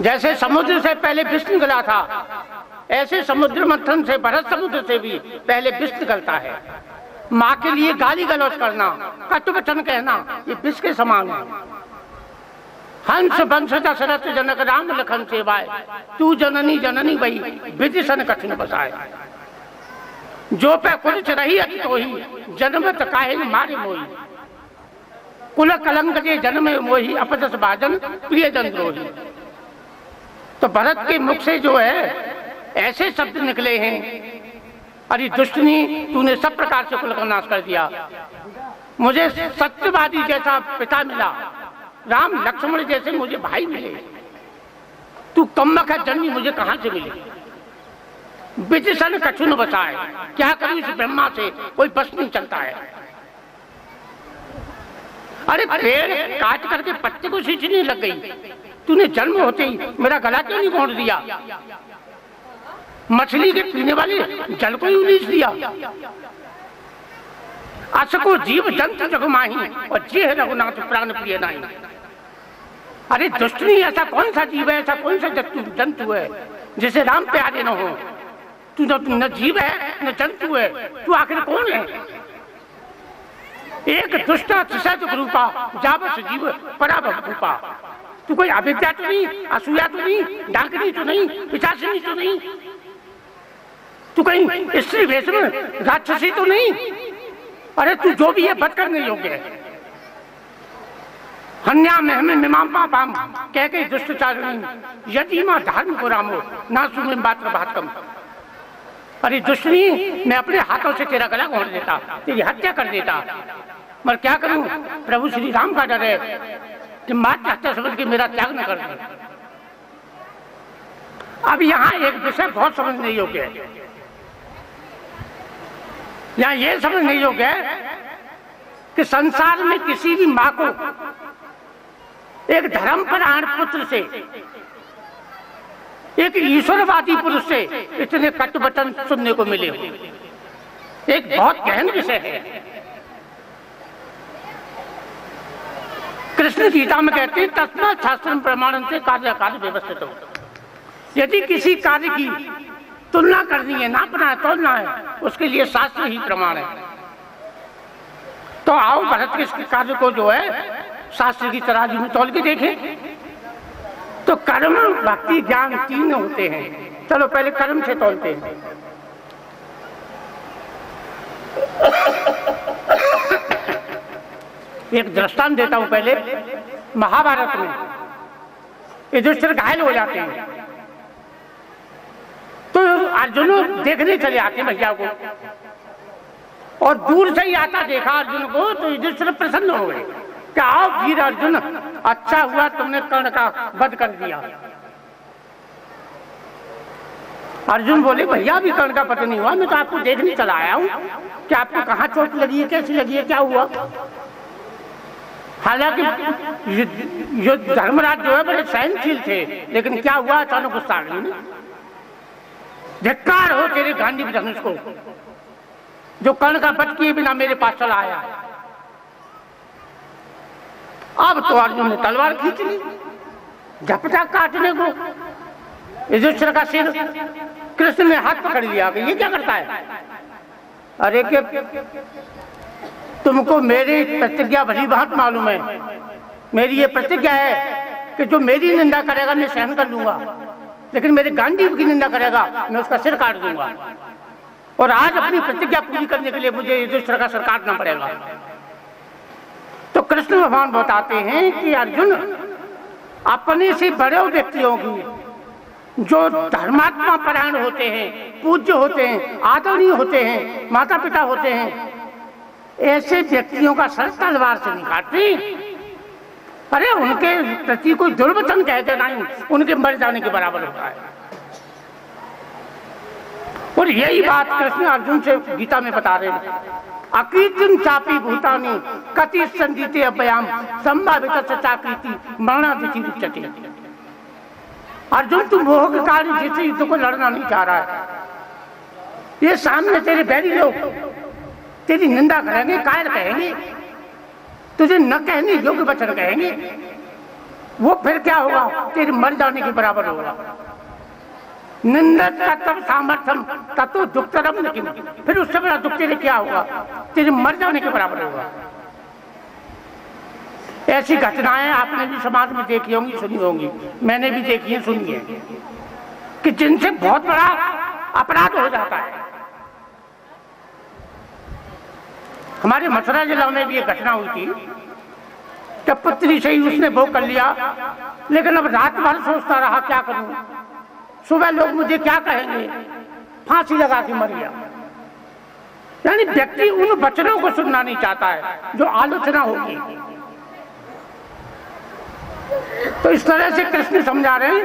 जैसे समुद्र से पहले विष निकला था, ऐसे समुद्र मंथन से, भरत समुद्र से भी पहले विष निकलता है। माँ के लिए गाली गलौज करना, कटु वचन कहना, ये विष के समान है। हंस बंश दशरथ जनक राम लखन सेवाए, तू जननी जननी वही विदिशन कठिन बसाए। जो पे कुछ रही अति तो ही, जन्मत काहे मारे मोही। कुल कलंक के जन्म मोही, अपजस भाजन प्रिय जन द्रोही। तो भरत के मुख से जो है ऐसे शब्द निकले हैं, अरे दुष्टनी तूने सब प्रकार से कुल का नाश कर दिया। मुझे सत्यवादी जैसा पिता मिला, राम लक्ष्मण जैसे मुझे भाई मिले, तू कम्मक है जन्मी मुझे कहां से मिली। विदिशन कठिन बसाए, क्या करूं इस ब्रह्मा से कोई बस नहीं चलता है। अरे पेड़ काट करके पत्ते को सींचने लग गई, तूने जन्म होते ही मेरा गला क्यों नहीं घोंट दिया। मछली के पीने वाले जल को ही उलीच दिया। असको जीव जंतु जगमाही, और जे है रघुनाथ प्राण प्रिय नाही। अरे दुष्टनी, ऐसा कौन सा जीव है, ऐसा कौन सा जंतु है जिसे राम प्यारे न हो। तू न जीव है न जंतु है, तू आखिर कौन है। एक दुष्ट रूपा जाबस जीव पराभूपा। तू कोई अविद्या तो नहीं, असूया तो नहीं, डाकनी तो नहीं, पिशाचिनी तो नहीं, तू कहीं स्त्री वेश में राक्षसी तो नहीं। अरे तू जो भी है बद करने योग्य है। हन्या में मिमाम पापाम कह के दुष्टचारिणी, यदि मां धर्म को रामो ना सुने मात्र भातकम। अरे दुष्टनी, मैं अपने हाथों से तेरा गला घोंट देता, तेरी हत्या कर देता, मगर क्या करूं, प्रभु श्री राम का डर है कि मात्र हत्या समझ के मेरा त्याग न कर दे। अब यहाँ एक विषय बहुत समझने योग्य है। यहाँ ये समझने योग्य है कि संसार में किसी भी माँ को एक धर्मपरायण पुत्र से, एक ईश्वरवादी पुरुष से इतने कटु वचन सुनने को मिले, एक बहुत गहन विषय है। कृष्ण गीता में कहते हैं तस्मात् शास्त्रम प्रमाणं से कार्य कार्य व्यवस्थित हो। यदि किसी कार्य की तुलना करनी है, नापना है, तोलना है, उसके लिए शास्त्र ही प्रमाण है। तो आओ भरत के कार्य को जो है शास्त्र की तराजू में तोल के देखें। तो कर्म भक्ति ज्ञान तीन होते हैं। चलो पहले कर्म से तोलते हैं। एक दृष्टांत देता हूं पहले। महाभारत में युधिष्ठिर घायल हो जाते हैं, तो अर्जुन देखने चले आते हैं भैया को, और दूर से ही आता देखा अर्जुन को, तो युधिष्ठिर प्रसन्न हो गए कि आओ वीर अर्जुन, अच्छा हुआ तुमने कर्ण का वध कर दिया। अर्जुन बोले भैया अभी कर्ण का वध नहीं हुआ, मैं तो आपको देखने चला आया हूं कि आपको कहाँ चोट लगी है, कैसी लगी है, क्या हुआ। हालांकि धर्मराज जो है बड़े सहनशील थे, लेकिन क्या हुआ अचानक गुस्सा आ गई। धिक्कार हो तेरे गांडीव धनुष को, जो कर्ण का वध किए बिना मेरे पास चला आया। अब तो अर्जुन ने तलवार खींच ली, झपटा काटने को युधिष्ठिर का सिर। कृष्ण ने हाथ पकड़ लिया कि ये क्या करता है। अरे के तुमको मेरी प्रतिज्ञा भली बात मालूम है। मेरी ये प्रतिज्ञा है कि जो मेरी निंदा करेगा मैं सहन कर लूंगा, लेकिन मेरे गांडीव की निंदा करेगा मैं उसका सिर काट दूंगा। और आज अपनी प्रतिज्ञा पूरी करने के लिए मुझे युधिष्ठिर का सिर काटना पड़ेगा। तो कृष्ण भगवान बताते हैं कि अर्जुन, अपने से बड़े व्यक्तियों की, जो धर्मात्मा परायण होते हैं, पूज्य होते हैं, आदरणीय होते हैं, माता पिता होते हैं, ऐसे व्यक्तियों का सर तलवार से नहीं काटती। अरे उनके प्रति कोई दुर्वचन कहते नहीं, उनके मर जाने के बराबर होता है। और यही बात कृष्ण अर्जुन से गीता में बता रहे हैं। अकीर्तिम चापी भूतानि कति संगीते अभयाम संभावित चाकृति मरणादिति उच्यते। अर्जुन तू मोह के कारण जिस युद्ध को लड़ना नहीं चाह रहा है, ये सामने तेरे बैरी लोग तेरी निंदा करेंगे, कायर कहेंगे, तुझे न कहने योग्य वचन कहेंगे। वो फिर क्या होगा, तेरे मर जाने के बराबर होगा। निंदक का तब सामर्थ्यम ततो दुखतरम लेकिन, फिर उससे बड़ा दुख तेरे क्या होगा, तेरे मर जाने के बराबर होगा। ऐसी घटनाएं आपने भी समाज में देखी होंगी, सुनी होंगी, मैंने भी देखी है, सुनी है, कि जिनसे बहुत बड़ा अपराध हो जाता है। हमारे मथुरा जिला में भी एक घटना हुई थी कि पुत्री से ही उसने भोग कर लिया, लेकिन अब रात भर सोचता रहा क्या करूं, सुबह लोग मुझे क्या कहेंगे, फांसी लगा के मर गया। यानी व्यक्ति उन वचनों को सुनना नहीं चाहता है जो आलोचना होगी। तो इस तरह से कृष्ण समझा रहे हैं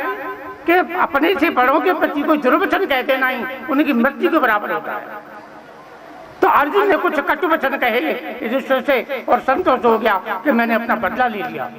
कि अपने से बड़ों के प्रति कोई दुर्वचन कहते नहीं, उनकी मृत्यु के बराबर होता है। तो अर्जुन ने कुछ कटु वचन कहे युधिष्ठिर से और संतोष हो गया कि मैंने अपना बदला ले लिया।